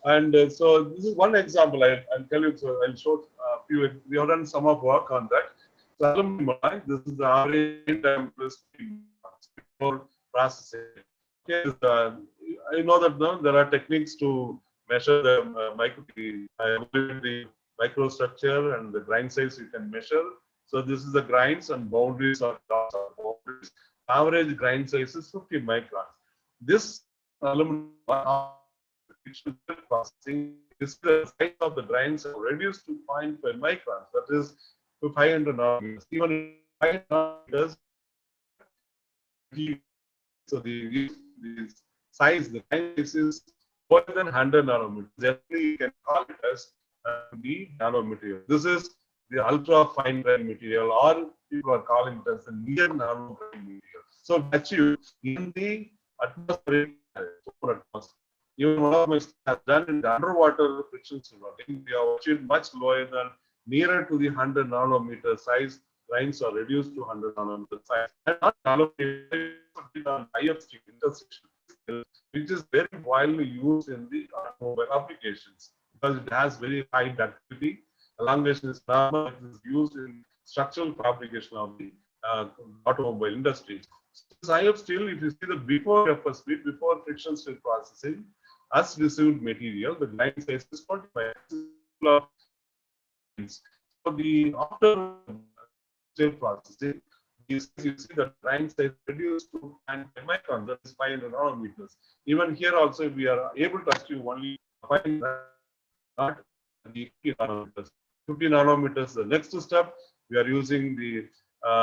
And so this is one example. I'll tell you. So I'll show a few. We have done some of work on that. So aluminum, this is the average time for processing. Okay, I know that there are techniques to measure the microstructure and the grind size you can measure. So this is the grinds and boundaries or boundaries. Average grind size is 50 microns. This aluminum processing is the size of the grinds are reduced to 0.5 microns. That is to 500 nanometers. Even 5 nanometers. So the size, the grind size is more than 100 nanometers. Generally, you can call it as the nano material. This is the ultra fine grain material, or people are calling it as the near nano grain material. So achieve in the atmospheric atmosphere. Even one of my students has done in the underwater friction stir welding. We have achieved much lower than nearer to the 100 nanometer size. Grinds are reduced to 100 nanometer size. And not allocated on IFC intersection, which is very widely used in the automobile applications because it has very high ductility. Elongation is normal. It is used in structural fabrication of the automobile industry. So this IF steel, if you see the before FSP, before friction stir processing, as received material, the grind size is 45. So the after stir processing, you see the grind size reduced to 10 microns, that is 500 nanometers. Even here also we are able to achieve only 5, not the 50 nanometers. 50 nanometers, the next step, we are using the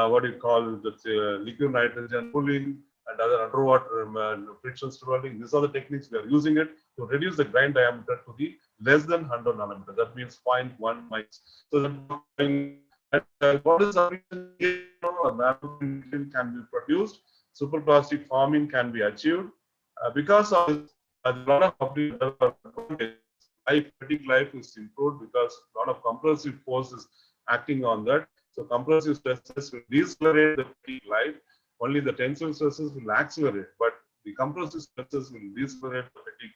what do you call the liquid nitrogen cooling and other underwater friction stir welding. These are the techniques we are using it to reduce the grind diameter to the less than 100 nanometer. That means 0.1 mics. So that what is the nano can be produced, superplastic forming can be achieved because of this. A lot of advantages. Fatigue life is improved because a lot of compressive force is acting on that. So compressive stresses will decelerate the fatigue life. Only the tensile stresses will accelerate, but the compressive stresses will decelerate the fatigue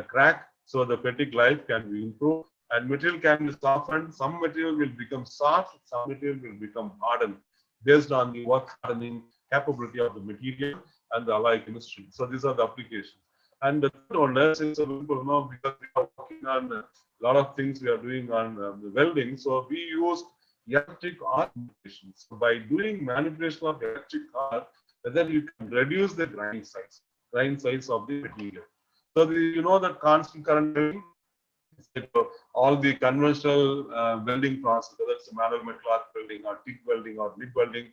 crack. So the fatigue life can be improved and material can be softened. Some material will become soft, some material will become hardened based on the work hardening capability of the material and the alloy chemistry. So these are the applications. And the third one is simple now because we are working on a lot of things we are doing on the welding. So we use electric arc manipulation. So by doing manipulation of electric arc, whether you can reduce the grind size of the material. So you know that constant current welding, all the conventional welding process, whether it's manual metal arc welding or TIG welding or MIG welding,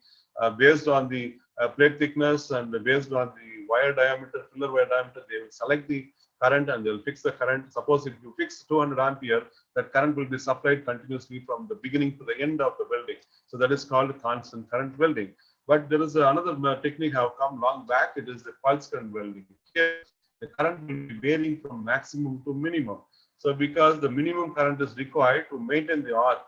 based on the plate thickness and based on the wire diameter, filler wire diameter, they will select the current and they'll fix the current. Suppose if you fix 200 ampere, that current will be supplied continuously from the beginning to the end of the welding. So that is called constant current welding. But there is another technique have come long back. It is the pulse current welding. Here, the current will be varying from maximum to minimum. So because the minimum current is required to maintain the arc.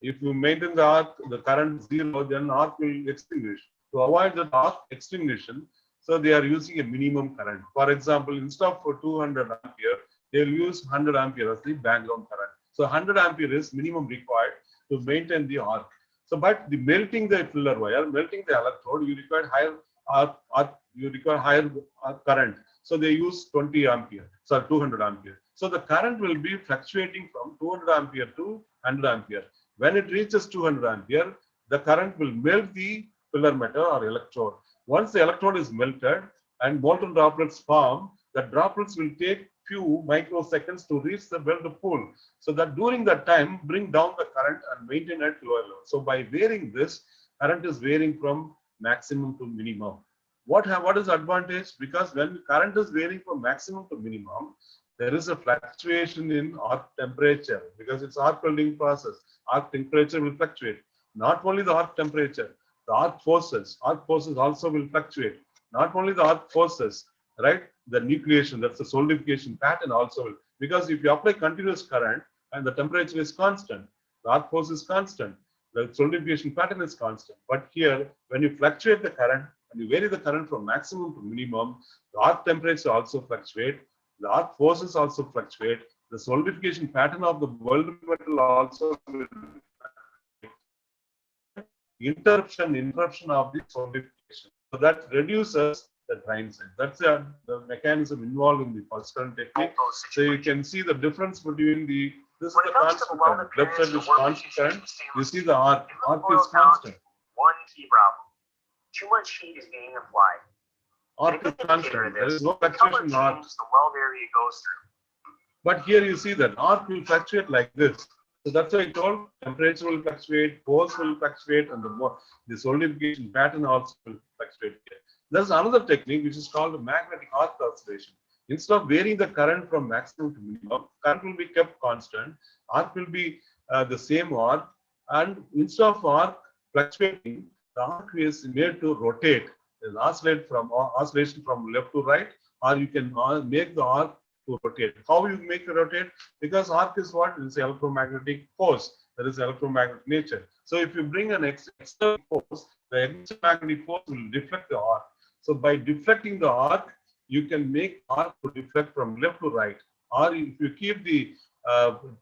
If you maintain the arc, the current is zero, then arc will extinguish. To avoid the arc extinguishing, so they are using a minimum current. For example, instead of 200 ampere, they will use 100 ampere as the background current. So 100 ampere is minimum required to maintain the arc. So, but the melting the filler wire, melting the electrode, you require higher current. So they use 20 ampere, so 200 ampere. So the current will be fluctuating from 200 ampere to 100 ampere. When it reaches 200 ampere, the current will melt the filler metal or electrode. Once the electrode is melted and molten droplets form, the droplets will take few microseconds to reach the weld pool. So that during that time, bring down the current and maintain at lower level. So by varying this, current is varying from maximum to minimum. What is the advantage? Because when current is varying from maximum to minimum, there is a fluctuation in arc temperature because it's arc welding process. Arc temperature will fluctuate. Not only the arc temperature, the arc forces also will fluctuate. Not only the arc forces, right? The nucleation, that's the solidification pattern also will. Because if you apply continuous current and the temperature is constant, the arc force is constant, the solidification pattern is constant. But here, when you fluctuate the current and you vary the current from maximum to minimum, the arc temperature also fluctuate, the arc forces also fluctuate, the solidification pattern of the welded metal also will interruption of the solidification. So that reduces the grind size. That's the mechanism involved in the pulse current technique. So you can see the difference between this is the constant current. Left side is constant current. You see the arc is constant. One key problem. Too much heat is being applied. Arc is constant. There is no fluctuation in arc. The weld area goes through. But here you see that arc will fluctuate like this. So that's why I told temperature will fluctuate, force will fluctuate, and the solidification pattern also will fluctuate here. There's another technique which is called magnetic arc oscillation. Instead of varying the current from maximum to minimum, current will be kept constant, arc will be the same arc, and instead of arc fluctuating, the arc is made to rotate. There's oscillation from left to right, or you can make the arc to rotate. How you make it rotate? Because arc is what? It's electromagnetic force. There is electromagnetic nature. So if you bring an external force, the electromagnetic force will deflect the arc. So by deflecting the arc, you can make arc to deflect from left to right. Or if you keep the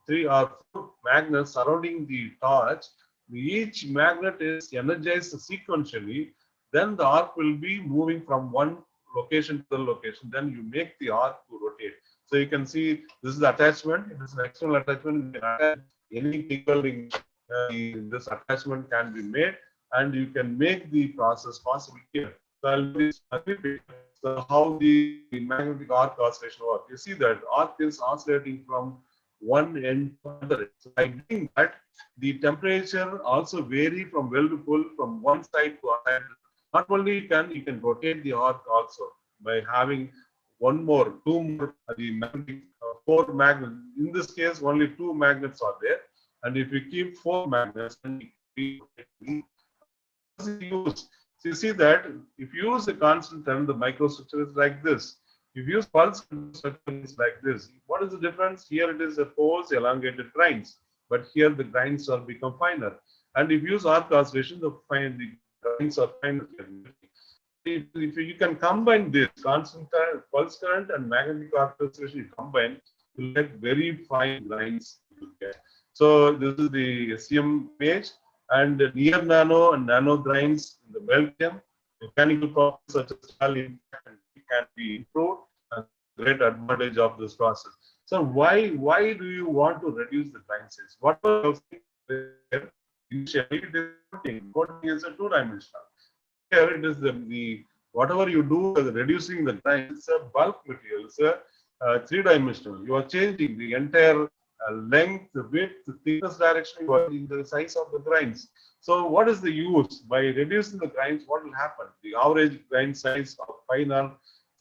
3 or 4 magnets surrounding the torch, each magnet is energized sequentially, then the arc will be moving from one location to the location. Then you make the arc to rotate. So you can see this is the attachment. It is an external attachment. Any TIG welding, this attachment can be made, and you can make the process possible here. So I'll repeat. So how the magnetic arc oscillation works. You see that arc is oscillating from one end to another. So by doing that, the temperature also vary from well to pull from one side to another. Not only you can rotate the arc also by having two more the magnetic four magnets. In this case, only two magnets are there, and if you keep four magnets, then you use. So you see that if you use a constant current, the microstructure is like this. If you use pulse structure, it's like this. What is the difference? Here it is a pulse elongated grinds, but here the grinds are become finer. And if you use arc oscillation, the grinds are finer. If you can combine this constant current, pulse current and magnetic arc oscillation, you combine, you get very fine grinds. So this is the SEM page. And near nano and nano grinds in the Belgium, mechanical properties such as can be improved, and great advantage of this process. So why do you want to reduce the grind size? What was initially coating is a two-dimensional. Here it is the whatever you do reducing the grind, it's a bulk material, it's a three-dimensional. You are changing the entire length, width, thickness direction, you are in the size of the grinds. So what is the use? By reducing the grinds, what will happen? The average grind size of finer.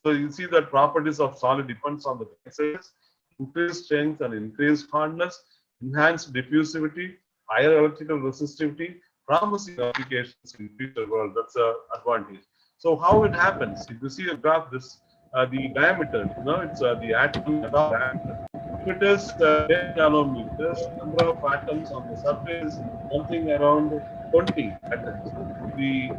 So you see that properties of solid depends on the grind size, increased strength and increased hardness, enhanced diffusivity, higher electrical resistivity, promising applications in future world. That's an advantage. So how it happens? If you see a graph, this the diameter, it's the atom diameter. If it is 10 nanometers, number of atoms on the surface is something around 20 atoms. The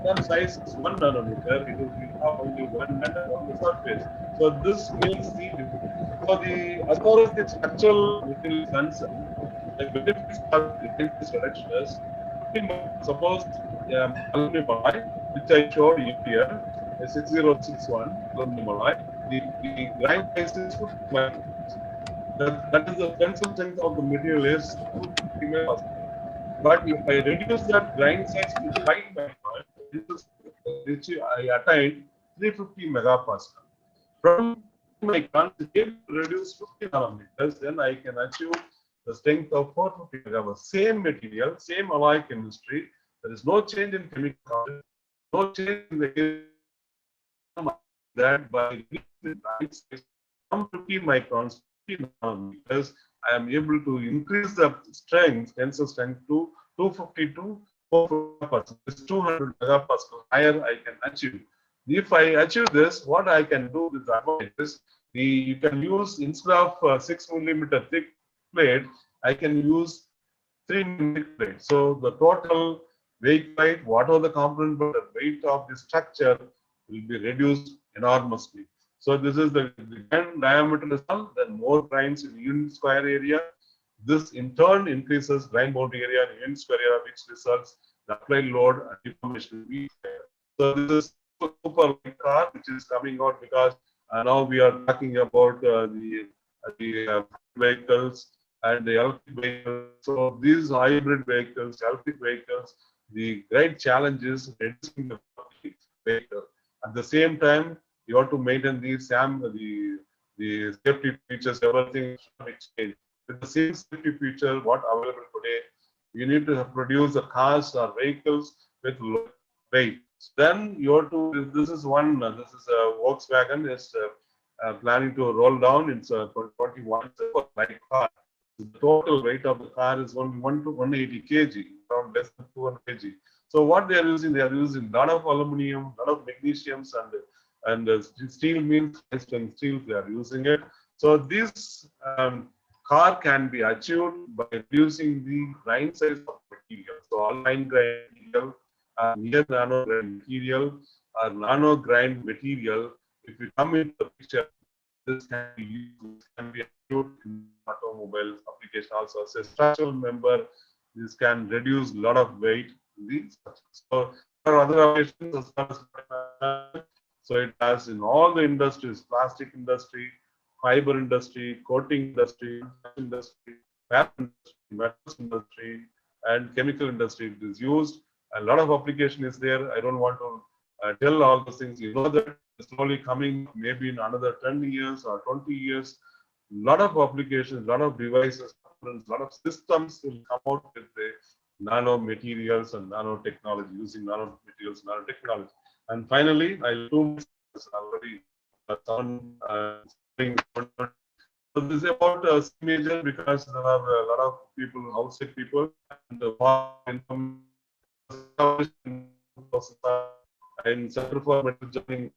atom size is 1 nanometer, it will have only 1 atom on the surface. So this makes the difference. So as far as the structural material is concerned, the benefits of the reduction is, suppose aluminum alloy, which I showed you here, 6061 aluminum alloy, the grind size is 50 microns. That is the tensile strength of the material is 250 megapascal. But if I reduce that grind size to 5 microns, which I attained 350 megapascal. From my concept to reduce 50 nanometers, then I can achieve the strength of 450 megapascal. Same material, same alloy chemistry. There is no change in chemical content, no change in the that by reducing the grind size from 50 microns, 50 nanometers, I am able to increase the strength, tensile strength to 250 to 450%. It's 200 megapascal higher I can achieve. If I achieve this, what I can do with the advantage is you can use, instead of 6 millimeter thick plate, I can use 3 millimeter plate. So the total weight, whatever the component, but the weight of the structure will be reduced enormously. So this is the grind diameter is small, then more grinds in unit square area. This in turn increases grind boundary area and unit square area, which results the applied load and deformation. So this is super light car which is coming out, because now we are talking about the vehicles and the electric vehicles. So these hybrid vehicles, electric vehicles, the great challenge is reducing the vehicle. At the same time, you have to maintain the safety features, everything exchange. With the same safety feature, what available today, you need to produce the cars or vehicles with low weight. Then you have to, this is a Volkswagen is planning to roll down. It's a 21 light car. The total weight of the car is only 1 to 180 kg, around less than 200 kg. So what they are using a lot of aluminum, a lot of magnesiums, and steel means high strength steel. They are using it. So this car can be achieved by reducing the grind size of material. So all fine grind material, near nano grind material, or nano grind material. If you come into the picture, this can be used, can be achieved in automobile application also as a structural member. This can reduce a lot of weight in the structure. So there are other applications as far as, so it has in all the industries: plastic industry, fiber industry, coating industry, metals industry, and chemical industry. It is used A lot of application is there. I don't want to tell all those things. You know that it's slowly coming, maybe in another 10 years or 20 years. Lot of applications, lot of devices, lot of systems will come out with the nano materials and nanotechnology, using nano materials, nanotechnology. And finally, I'll 2 minutes already so this is about major because there are a lot of people, outside people, and in Center for Metal Engineering,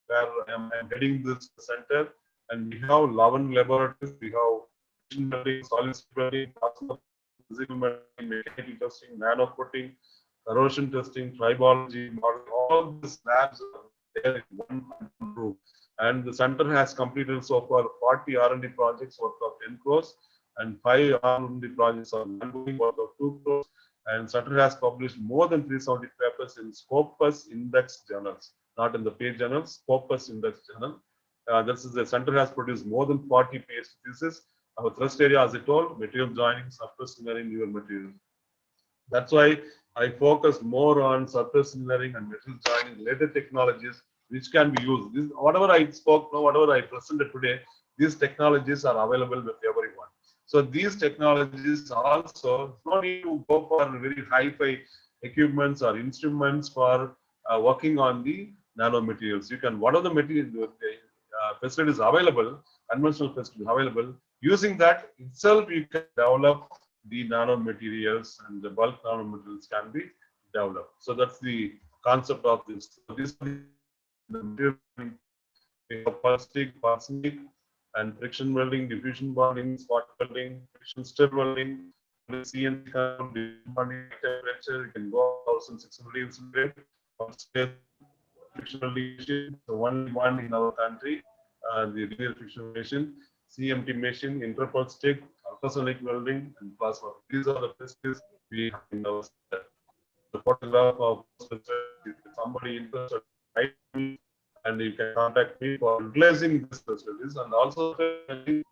where I'm heading this center, and we have 11 laboratories. We have machine building, solid building, physical metal, mechanical testing, nano coating, corrosion testing, tribology, model. All these labs are there in one room. And the center has completed so far 40 R&D projects worth of 10 crores and 5 R&D projects are ongoing worth of 2 crores. And center has published more than 370 papers in Scopus Index journals, not in the page journals, Scopus Index journal. This is the center has produced more than 40 PhD theses. Our thrust area, as I told, material joining, surface engineering, newer material. That's why I focus more on surface engineering and material joining related technologies which can be used. This, whatever I spoke now, whatever I presented today, these technologies are available with everyone. So these technologies also not need to go for very high-fi equipments or instruments for working on the nanomaterials. You can, whatever the material facilities available, conventional facilities available, using that itself you can develop the nanomaterials and the bulk nanomaterials can be developed. So that's the concept of this. So this the material plastic, and friction welding, diffusion bonding, spot welding, friction stir welding, CNC bonding temperature, you can go 1600 degrees centigrade. Friction welding machine, the only one in our country, the linear friction machine, CMT machine, interpulse stick, ultrasonic welding, and plasma. These are the facilities we have in our center. The photograph of somebody interested, right? And you can contact me for utilizing these facilities. And also, this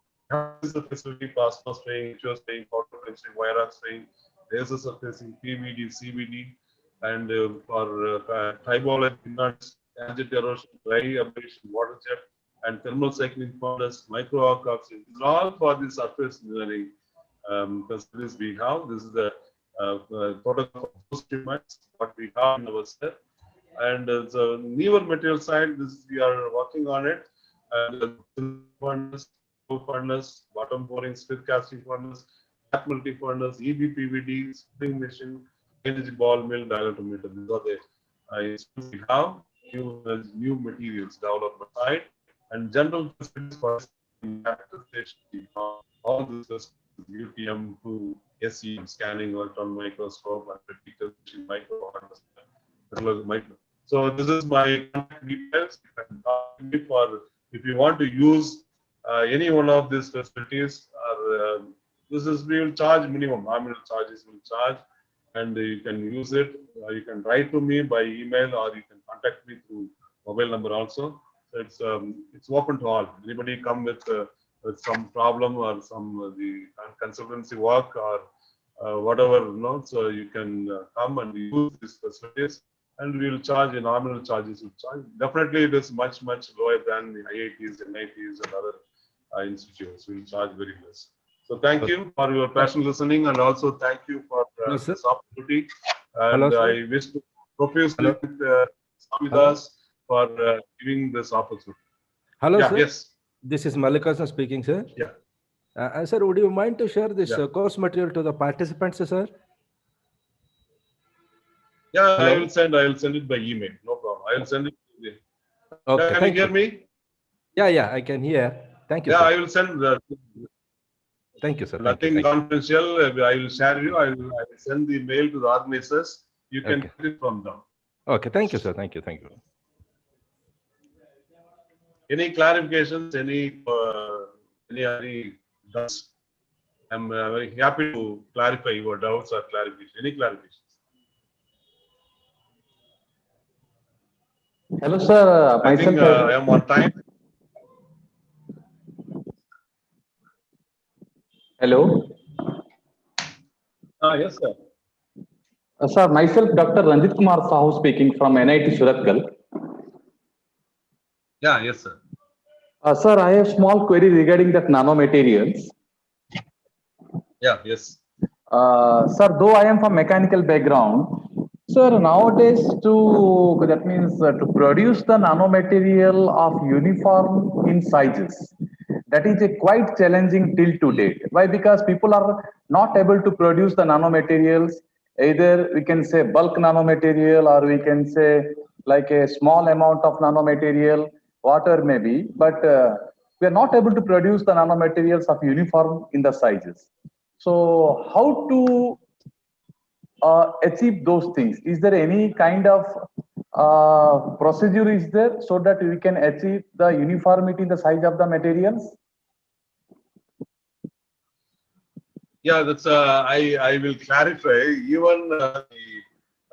is the facility plasma spraying, HO spraying, powder spraying, wire spraying, laser surfacing, PVD, CVD, and for triboloid peanuts, agent erosion, dry abrasion, water jet, and thermal cycling furnace, micro arc oxygen. These are all for the surface engineering facilities we have. This is the photograph of those treatments, what we have in our set. And the newer material side, this we are working on it. And furnace, furnace, bottom boring, split casting furnace, gap multi furnace, EBPVD, spring machine, energy ball mill, dialectometer. These are the instruments we have. New materials development side and general facilities for all this UTM to SEM scanning, electron microscope, and micro. So this is my contact details. For if you want to use any one of these facilities, this is we will charge minimum nominal charges will charge, and you can use it. You can write to me by email or you can contact me through mobile number also. So it's open to all. Anybody come with some problem or some the consultancy work or whatever, so you can come and use these facilities. And we will charge nominal charges. Definitely, it is much lower than the IITs, NITs, and other institutes. We will charge very less. So thank you for your passionate listening, and also thank you for this opportunity. And Hello, I wish to profusely thank Samidas for giving this opportunity. Hello, sir. Yes. This is Mallikarjun speaking, sir. Yeah. Sir, would you mind to share this course material to the participants, sir? Yeah, hello? I will send it by email. No problem. I will send it. Okay. Can you hear me? Yeah, I can hear. Thank you. Yeah, sir. I will send the. Thank you, sir. Nothing confidential. I will share you. I will send the mail to the organizers. You can get it from them. Okay. Thank you, sir. Thank you. Any clarifications? Any doubts? I'm very happy to clarify your doubts or clarification. Any clarifications? Hello, sir. I think I am on time. Hello. Yes, sir. Sir, myself, Dr. Ranjit Kumar Sahu speaking from NIT Surathkal. Yeah, yes, sir. Sir, I have small query regarding that nanomaterials. Yeah, yes. Sir, though I am from mechanical background, sir, nowadays that means to produce the nanomaterial of uniform in sizes, that is a quite challenging till to date. Why? Because people are not able to produce the nanomaterials. Either we can say bulk nanomaterial, or we can say like a small amount of nanomaterial, whatever may be, but we are not able to produce the nanomaterials of uniform in the sizes. So how to achieve those things? Is there any kind of procedure is there so that we can achieve the uniformity in the size of the materials? Yeah, that's I will clarify. Even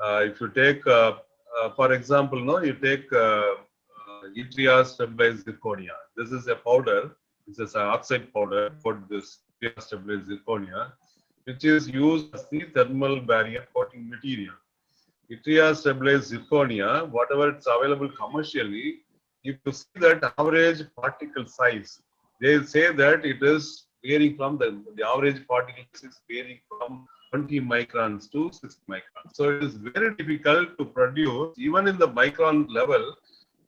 if you take, for example, no, you take yttria stabilized zirconia. This is a powder. This is an oxide powder for this yttria stabilized zirconia, which is used as the thermal barrier coating material. Yttria stabilized zirconia, whatever it's available commercially, if you see that average particle size, they say that it is varying from the average particle is varying from 20 microns to 60 microns. So it is very difficult to produce, even in the micron level.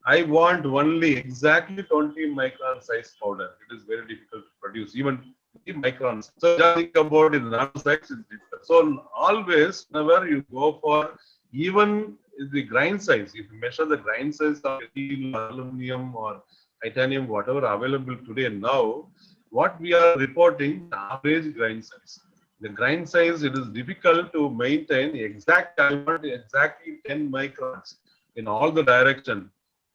I want only exactly 20 micron size powder. It is very difficult to produce, even the microns. So just think about it, the nano size is difficult. So always, whenever you go for even the grain size, if you measure the grain size of steel, aluminum, or titanium, whatever available today and now, what we are reporting, the average grain size. The grain size, it is difficult to maintain exact, I want exactly 10 microns in all the direction.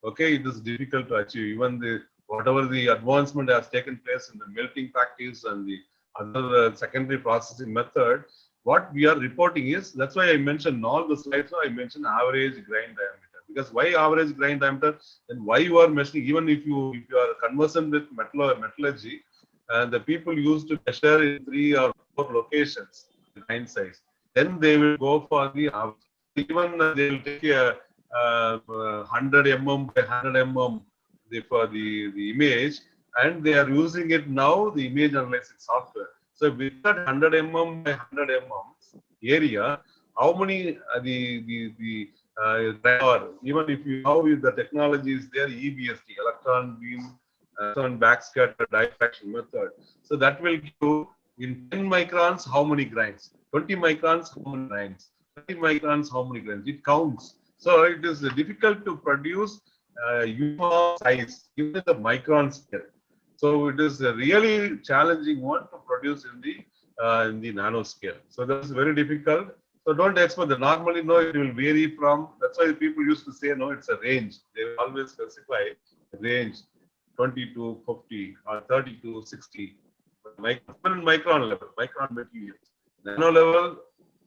Okay, it is difficult to achieve. Even the whatever the advancement has taken place in the melting practice and the other secondary processing method, what we are reporting is, that's why I mentioned all the slides, I mentioned average grain diameter. Because why average grain diameter? And why you are measuring, even if you are conversant with metallurgy, and the people used to measure in 3 or 4 locations, the grain size. Then they will go for the average. Even they will take a 100 mm by 100 mm for the image, and they are using it now, the image analysis software. So with that 100 mm by 100 mm area, how many even if you know the technology is there, EBSD, electron beam, electron backscatter diffraction method. So that will give in 10 microns how many grains, 20 microns how many grains, 30 microns how many grains. It counts. So it is difficult to produce uniform size, even in the micron scale. So it is a really challenging one to produce in the nano scale. So that's very difficult. So don't expect that normally, no, it will vary from, that's why people used to say, no, it's a range. They will always specify a range, 20 to 50 or 30 to 60. But micron level, micron materials. Nano level,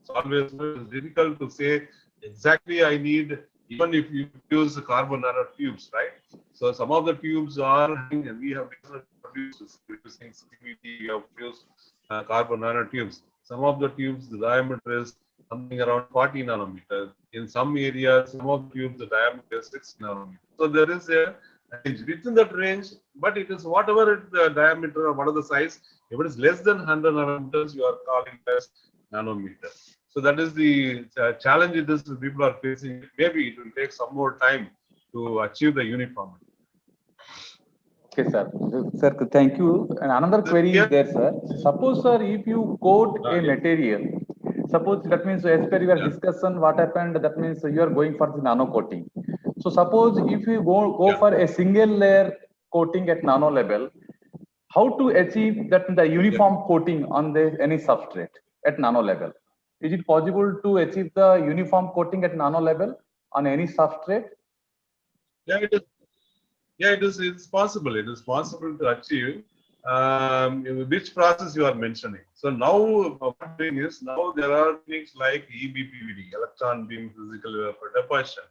it's always difficult to say exactly I need, even if you use carbon nanotubes, right? So some of the tubes are, and we have produced using CVT, we have used carbon nanotubes. Some of the tubes, the diameter is something around 40 nanometers. In some areas, some of the tubes, the diameter is 6 nanometers. So there is a range within that range, but it is whatever the diameter or whatever the size. If it is less than 100 nanometers, you are calling as nanometer. So that is the challenge it is people are facing. Maybe it will take some more time to achieve the uniformity. Okay, sir. Sir, thank you. And another query is there, sir. Suppose, sir, if you coat a material, suppose that means as per your discussion, what happened, that means you are going for the nano coating. So suppose if you go for a single layer coating at nano level, how to achieve that the uniform coating on the any substrate at nano level? Is it possible to achieve the uniform coating at nano level on any substrate? Yeah, it is. Yeah, it is. It's possible. It is possible to achieve. Which process you are mentioning? So now, what thing is now there are things like EBPVD, electron beam physical vapor deposition,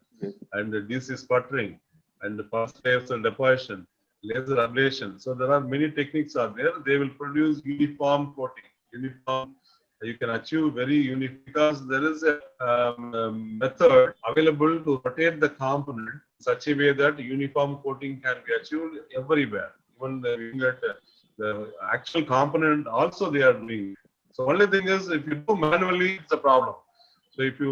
and the DC sputtering, and the pulse laser deposition, laser ablation. So there are many techniques are there. They will produce uniform coating, uniform you can achieve very unique, because there is a method available to rotate the component in such a way that uniform coating can be achieved everywhere. Even the actual component also they are doing. So only thing is, if you do manually, it's a problem. So if you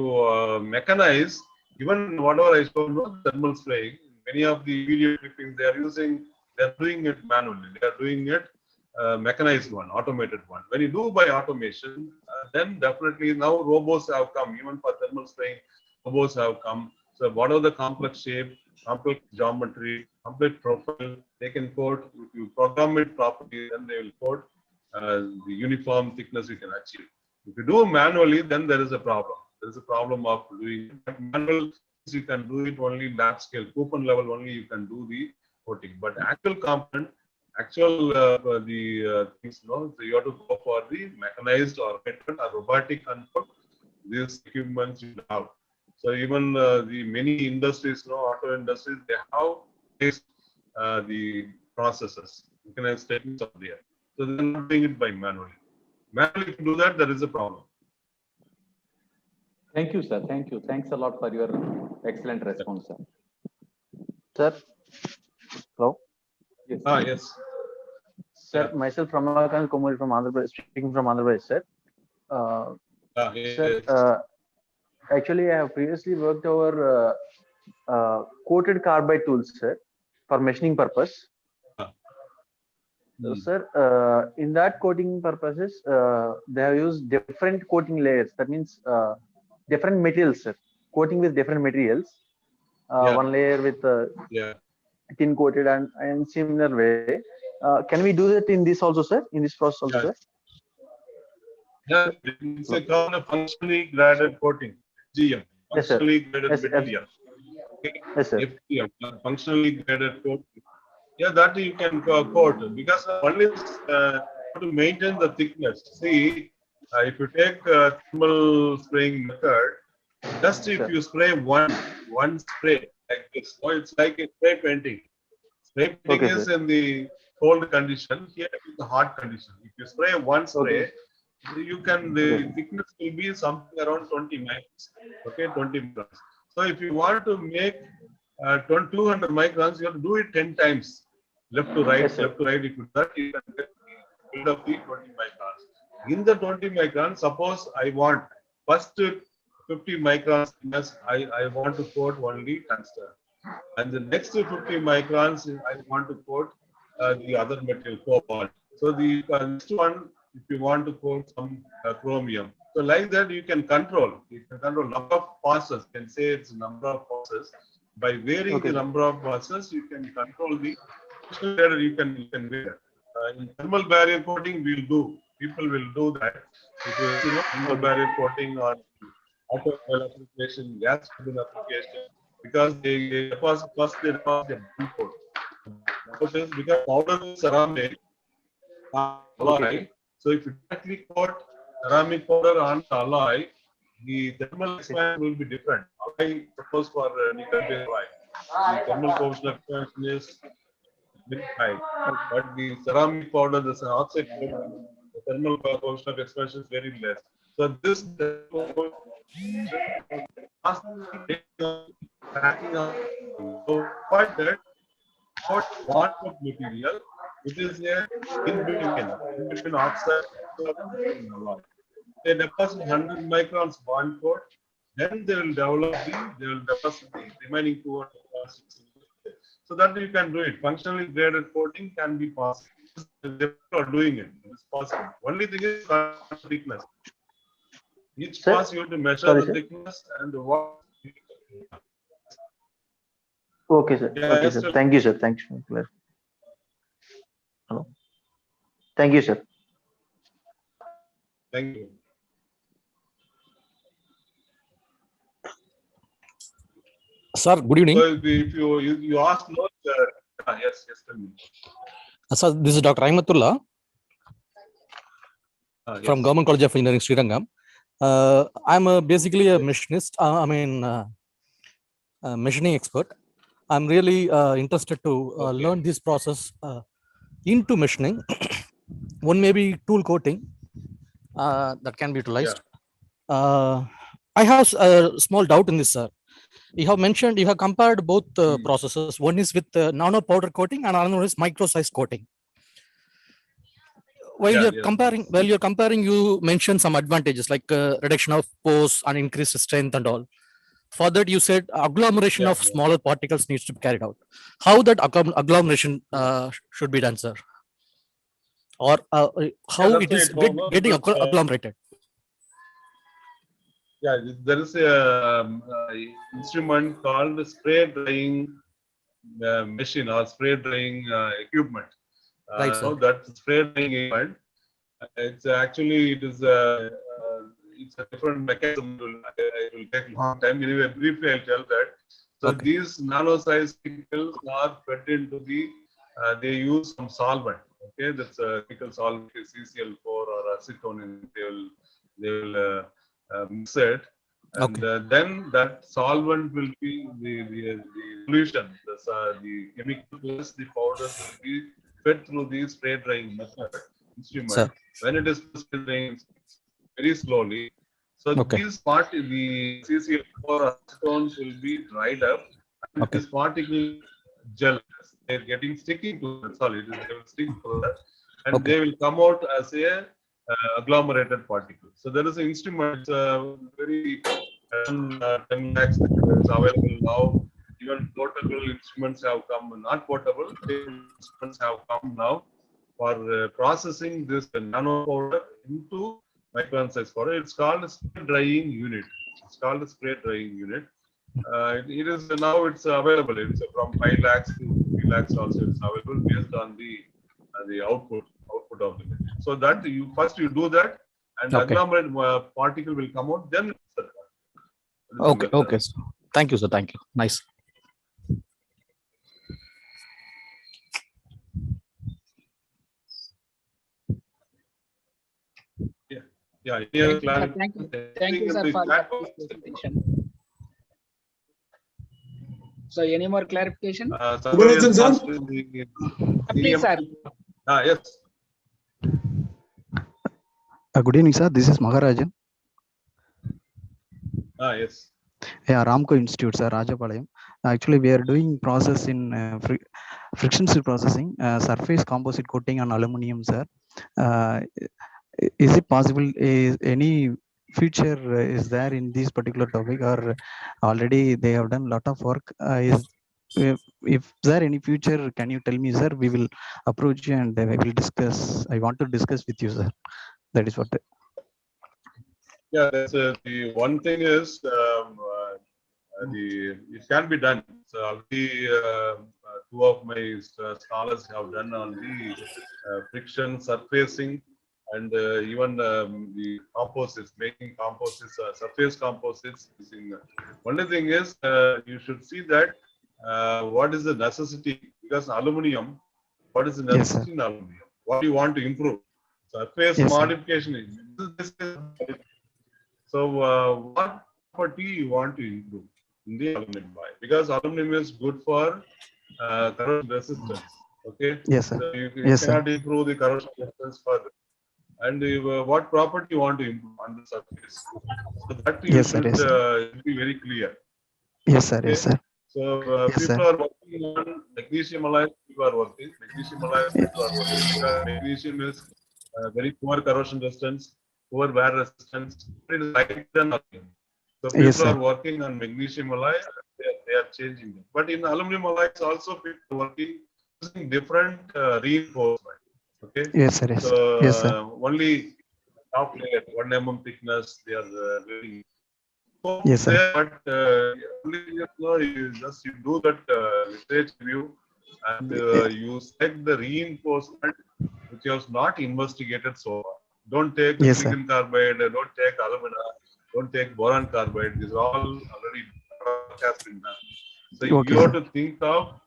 mechanize, even whatever I showed you, thermal spraying, many of the video clippings they are doing it manually. They are doing it mechanized one, automated one. When you do by automation, then definitely now robots have come. Even for thermal spraying, robots have come. So whatever the complex shape, complex geometry, complex profile, they can coat. If you program it properly, then they will coat the uniform thickness you can achieve. If you do manually, then there is a problem. There is a problem of doing it. But manual, you can do it only lab scale, coupon level only you can do the coating. But actual component, things, no, so you have to go for the mechanized or robotic control. These equipments you have. So even the many industries, auto industries, they have based the processes. Mechanized techniques are there. So they're not doing it by manually. Manually, if you do that, there is a problem. Thank you, sir. Thank you. Thanks a lot for your excellent response, sir. Sir, hello. Yes. Yes. Sir, myself Ramakant Komari from Andhra Pradesh, speaking from Andhra Pradesh, sir. Yes. Sir, actually, I have previously worked over coated carbide tools, sir, for machining purpose. So, sir, in that coating purposes, they have used different coating layers. That means different materials, sir. Coating with different materials. One layer with tin coated and similar way. Can we do that in this also, sir? In this process also, sir? Yeah, it's a kind of functionally graded coating, GM. Functionally graded material. Yes, sir. FGM, functionally graded coating. Yeah, that you can coat, because only to maintain the thickness. See, if you take thermal spraying method, just if you spray one spray like this, it's like a spray painting. Spray painting is in the cold condition. Here is the hot condition. If you spray one spray, you can the thickness will be something around 20 microns. Okay, 20 microns. So if you want to make 200 microns, you have to do it 10 times. Left to right, left to right. If you do that, you can get build up the 20 microns. In the 20 microns, suppose I want first 50 microns, I want to coat only tungsten. And the next 50 microns, I want to coat the other material, cobalt. So the next one, if you want to coat some chromium. So like that, you can control. You can control number of passes. You can say it's number of passes. By varying the number of passes, you can control the you can wear. In thermal barrier coating, people will do that. If you know thermal barrier coating on automobile application, gas turbine application, because they deposit a bond coat. Because powder is ceramic alloy. So if you directly coat ceramic powder on the alloy, the thermal expansion will be different. Alloy, suppose for nickel-based alloy, the thermal coefficient of expansion is very high, but the ceramic powder, the oxide coating, the thermal coefficient of expansion is very less. So this packing up. So what that bond of material, it is a in between oxide and alloy. They deposit 100 microns bond coat, then they will deposit the remaining 200 microns. So that you can do it. Functionally graded coating can be possible. They are doing it. It's possible. Only thing is thickness. Each pass you have to measure the thickness and what. Okay, sir. Okay, sir. Thank you, sir. Thank you. Hello. Thank you, sir. Thank you. Sir, good evening. So if you ask, no, yes, tell me. Sir, this is Dr. Aimatullah from Government College of Engineering, Srirangam. I'm basically a machinist. Machining expert. I'm really interested to learn this process into machining. One may be tool coating. that can be utilized. I have a small doubt in this, sir. You have mentioned, you have compared both processes. One is with nano powder coating and another is micro size coating. While you're comparing, you mentioned some advantages like reduction of pores and increased strength and all. For that, you said agglomeration of smaller particles needs to be carried out. How that agglomeration should be done, sir? Or how it is getting agglomerated? Yeah, there is a instrument called spray drying machine or spray drying equipment. Right, sir. So that spray drying equipment, it's actually it's a different mechanism. It will take long time. Anyway, briefly I'll tell that. So these nano-sized particles are fed into the. They use some solvent. Okay, that's a chemical solvent, CCl4 or acetone. They will mix it, and then that solvent will be the solution. The chemical plus the powders will be fed through the spray drying method instrument. Sir. When it is spray drying very slowly, so these the CCl4 acetones will be dried up, and this particle gel, they're getting sticking to the solid. They will stick to that, and they will come out as a agglomerated particle. So there is an instrument, very 10 lakhs it's available now. Even portable instruments have come, not portable, instruments have come now for processing this nano powder into micron size powder. It's called a spray drying unit. It's called a spray drying unit. It is now it's available. It's from 5 lakhs to 3 lakhs also. It's available based on the output of the machine. So that you first do that, and agglomerate particle will come out. Then okay. Thank you, sir. Thank you. Nice. Yeah. Thank you, sir, for that presentation. So, any more clarification? Please, sir. Yes. Good evening, sir. This is Maharajan. Yes. Yeah, Ramco Institute, sir, Rajapalayam. Actually, we are doing process in friction stir processing, surface composite coating on aluminum, sir. Is it possible? Is any future is there in this particular topic, or already they have done a lot of work? If there any future, can you tell me, sir? We will approach you and we will discuss. I want to discuss with you, sir. That is what. Yeah, that's the one thing is it can be done. So already two of my scholars have done on the friction surfacing and even the composites, making composites, surface composites. Only thing is you should see that what is the necessity, because aluminum, what is the necessity in aluminum? What do you want to improve? Surface modification is so what property you want to improve in the aluminum alloy? Because aluminum is good for corrosion resistance. Okay. Yes, sir. So you cannot improve the corrosion resistance further. And what property you want to improve on the surface? So that you should be very clear. Yes, sir. Okay? Yes, sir. So people are working on magnesium alloys. People are working magnesium alloys. People are working because magnesium is very poor corrosion resistance, poor wear resistance. It is lighter than aluminum. So people are working on magnesium alloy. They are changing it. But in aluminum alloys also people are working using different reinforcement. Okay. Yes, sir. Yes. So Yes, sir. only top layer, 1 mm thickness, they are doing. So yes, sir. But only you do that research review and you select the reinforcement which was not investigated so far. Don't take silicon carbide, don't take alumina, don't take boron carbide. These are all already has been done. So you have to think of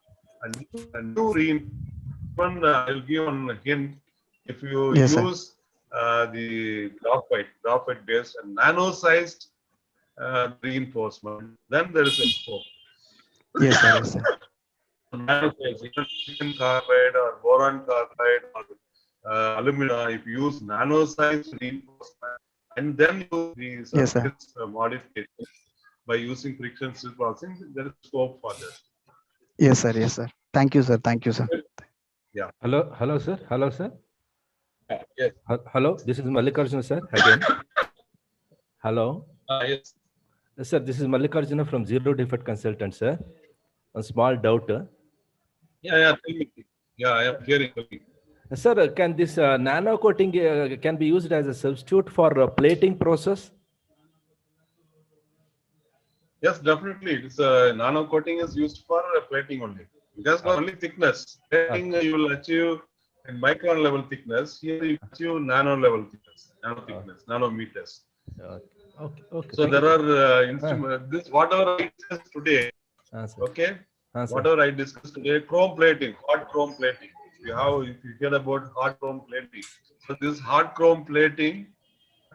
a new reinforcement. I'll give one hint. If you use the graphite based and nano-sized reinforcement, then there is a scope. Yes, sir. Yes, sir. Nano-sized, silicon carbide or boron carbide or alumina, if you use nano size reinforcement, and then use the Yes, sir. surface modification by using friction stir processing, there is scope for that. Yes, sir. Yes, sir. Thank you, sir. Thank you, sir. Yeah. Hello, sir. Hello, sir. Yes. Hello, this is Mallikarjuna, sir. Again. Hello. Yes. Sir, this is Mallikarjuna from Zero Defect Consultant, sir. A small doubt. Yeah. Tell me. Yeah, I am hearing. Sir, can this nano coating can be used as a substitute for plating process? Yes, definitely. It's nano coating is used for plating only. Because not only thickness. Plating you will achieve in micron level thickness. Here you achieve nano level thickness, nanometers. Okay. So there are instruments. This whatever I discussed today. Okay. Whatever I discussed today, chrome plating, hot chrome plating. If you hear about hot chrome plating, so this hot chrome plating,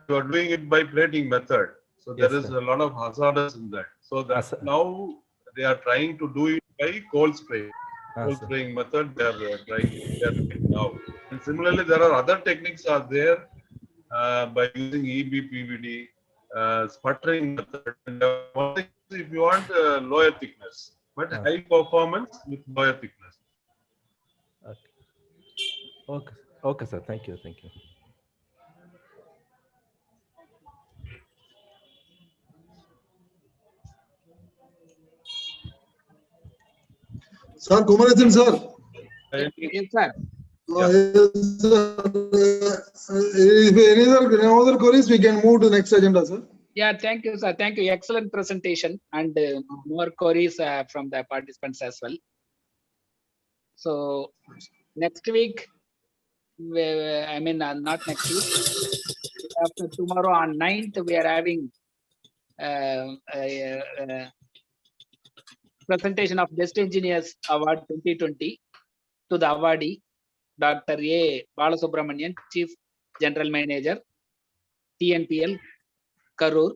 you are doing it by plating method. So there is a lot of hazardous in that. So that now they are trying to do it by cold spray. Cold spraying method they are trying now. And similarly, there are other techniques are there by using EBPVD, sputtering method. And if you want lower thickness, but high performance with lower thickness. Okay, sir. Thank you. Sir, Kumarajan, sir. Yes, sir. Yes, sir. If any other queries, we can move to the next agenda, sir. Yeah, thank you, sir. Thank you. Excellent presentation and more queries from the participants as well. So next week, not next week. After tomorrow on 9th, we are having presentation of Best Engineers Award 2020 to the awardee, Dr. A. Balasubramanian, Chief General Manager, TNPL, Karur.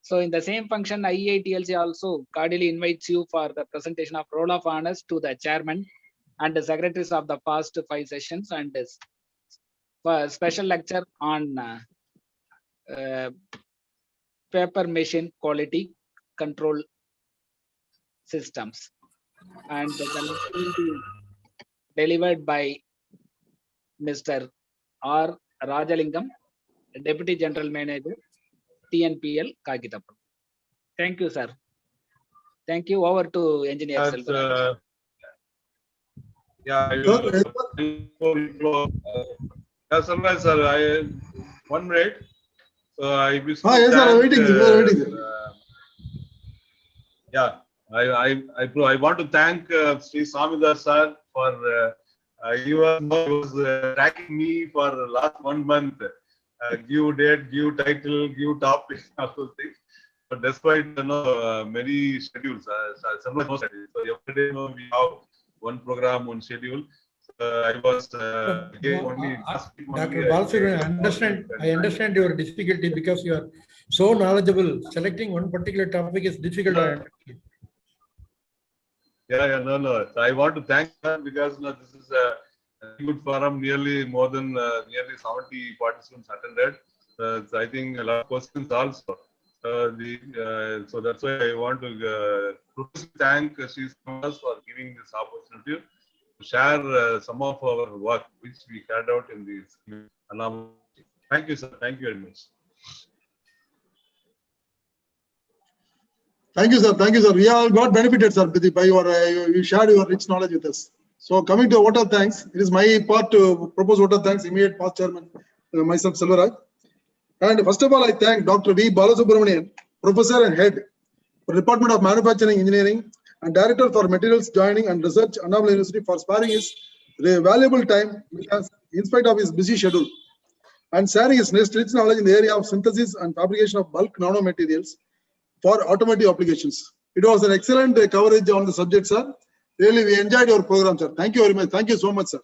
So in the same function, IEI TLC also cordially invites you for the presentation of roll of honors to the chairman and the secretaries of the past 5 sessions and for special lecture on paper machine quality control systems. And the lecture will be delivered by Mr. R. Rajalingam, Deputy General Manager, TNPL, Kagitapur. Thank you, sir. Thank you. Over to Engineer Selvaraj. Yeah, I will. Sir, one minute. So I wish to yes, thank, sir, I'm waiting. We are waiting. I want to thank Sri Samidar sir for he was tracking me for the last 1 month. Give date, give title, give topic, all those things. But despite many schedules, several schedules. So every day we have one program, one schedule. I was only Dr. Balasubramanian, I understand your difficulty because you are so knowledgeable. Selecting one particular topic is difficult. No. I want to thank her because this is a good forum. Nearly more than nearly 70 participants attended. So I think a lot of questions also. So that's why I want to thank Sri Samidar for giving this opportunity to share some of our work which we carried out in this Annamalai. Thank you, sir. Thank you very much. Thank you, sir. Thank you, sir. We all got benefited, sir, by your you shared your rich knowledge with us. So coming to vote of thanks, it is my part to propose vote of thanks, immediate past chairman, myself, Selvaraj. And first of all, I thank Dr. V. Balasubramanian, Professor and Head for Department of Manufacturing Engineering and Director for Materials Joining and Research, Annamalai University, for sparing his valuable time because in spite of his busy schedule and sharing his rich knowledge in the area of synthesis and fabrication of bulk nanomaterials for automotive applications. It was an excellent coverage on the subject, sir. Really, we enjoyed your program, sir. Thank you very much. Thank you so much, sir.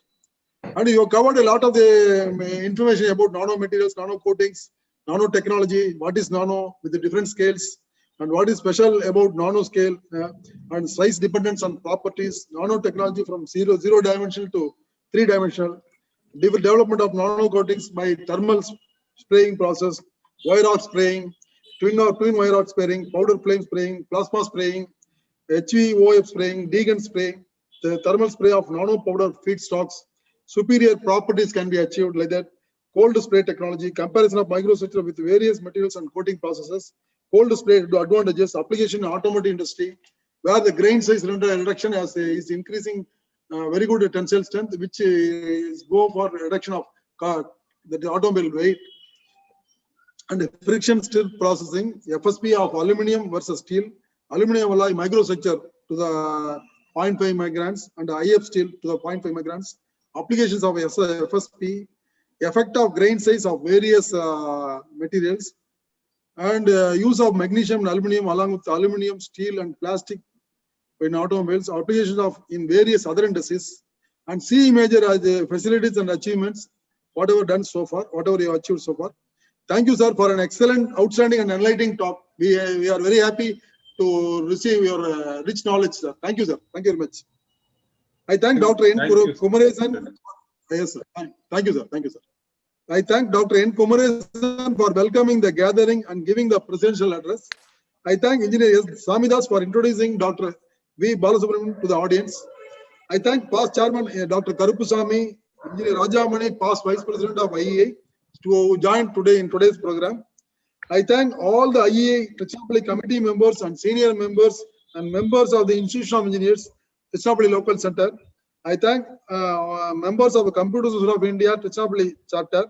And you covered a lot of the information about nanomaterials, nano coatings, nanotechnology, what is nano with the different scales, and what is special about nanoscale and size dependence on properties, nanotechnology from zero dimensional to 3-dimensional, development of nano coatings by thermal spraying process, wire rod spraying, twin wire rod spraying, powder flame spraying, plasma spraying, HVOF spraying, degun spray, the thermal spray of nano powder feedstocks. Superior properties can be achieved like that. Cold spray technology, comparison of microstructure with various materials and coating processes. Cold spray advantages, application in automotive industry, where the grain size reduction is increasing very good tensile strength, which is go for reduction of the automobile weight. And friction stir processing, FSP of aluminium versus steel, aluminum alloy microstructure to the 0.5 microns and IF steel to the 0.5 microns. Applications of FSP, effect of grain size of various materials, and use of magnesium and aluminum along with aluminum, steel, and plastic in automobiles. Applications of in various other industries, and see major facilities and achievements, whatever done so far, whatever you have achieved so far. Thank you, sir, for an excellent, outstanding, and enlightening talk. We are very happy to receive your rich knowledge, sir. Thank you, sir. Thank you very much. I thank Dr. N. Kumaresan. Yes, sir. Thank you, sir. Thank you, sir. I thank Dr. N. Kumaresan for welcoming the gathering and giving the presidential address. I thank Engineer S. Samidas for introducing Dr. V. Balasubramanian to the audience. I thank past Chairman Dr. Karupusamy, Engineer Rajamani, past Vice President of IEI, to join today in today's program. I thank all the IEI Trichinopalli committee members and senior members and members of the Institution of Engineers, Trichinopalli Local Center. I thank members of the Computer Society of India, Trichinopalli chapter.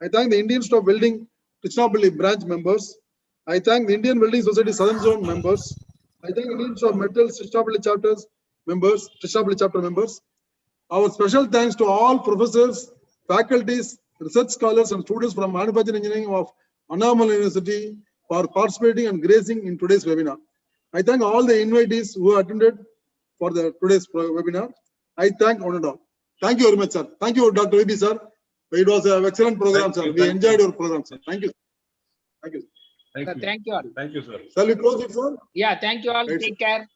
I thank the Indian Institute of Building, Trichinopalli branch members. I thank the Indian Building Society Southern Zone members. I thank Indian Institute of Metals, Trichinopalli chapters members, Trichinopalli chapter members. Our special thanks to all professors, faculties, research scholars, and students from Manufacturing Engineering of Annamalai University for participating and gracing in today's webinar. I thank all the invitees who attended for today's webinar. I thank one and all. Thank you very much, sir. Thank you, Dr. VB, sir. It was an excellent program, sir. We enjoyed your program, sir. Thank you. Thank you. Thank you all. Thank you, sir. Shall we close it, sir? Yeah, thank you all. Right, Take sir. care.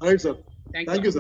All right, sir. Thank Thank you, sir.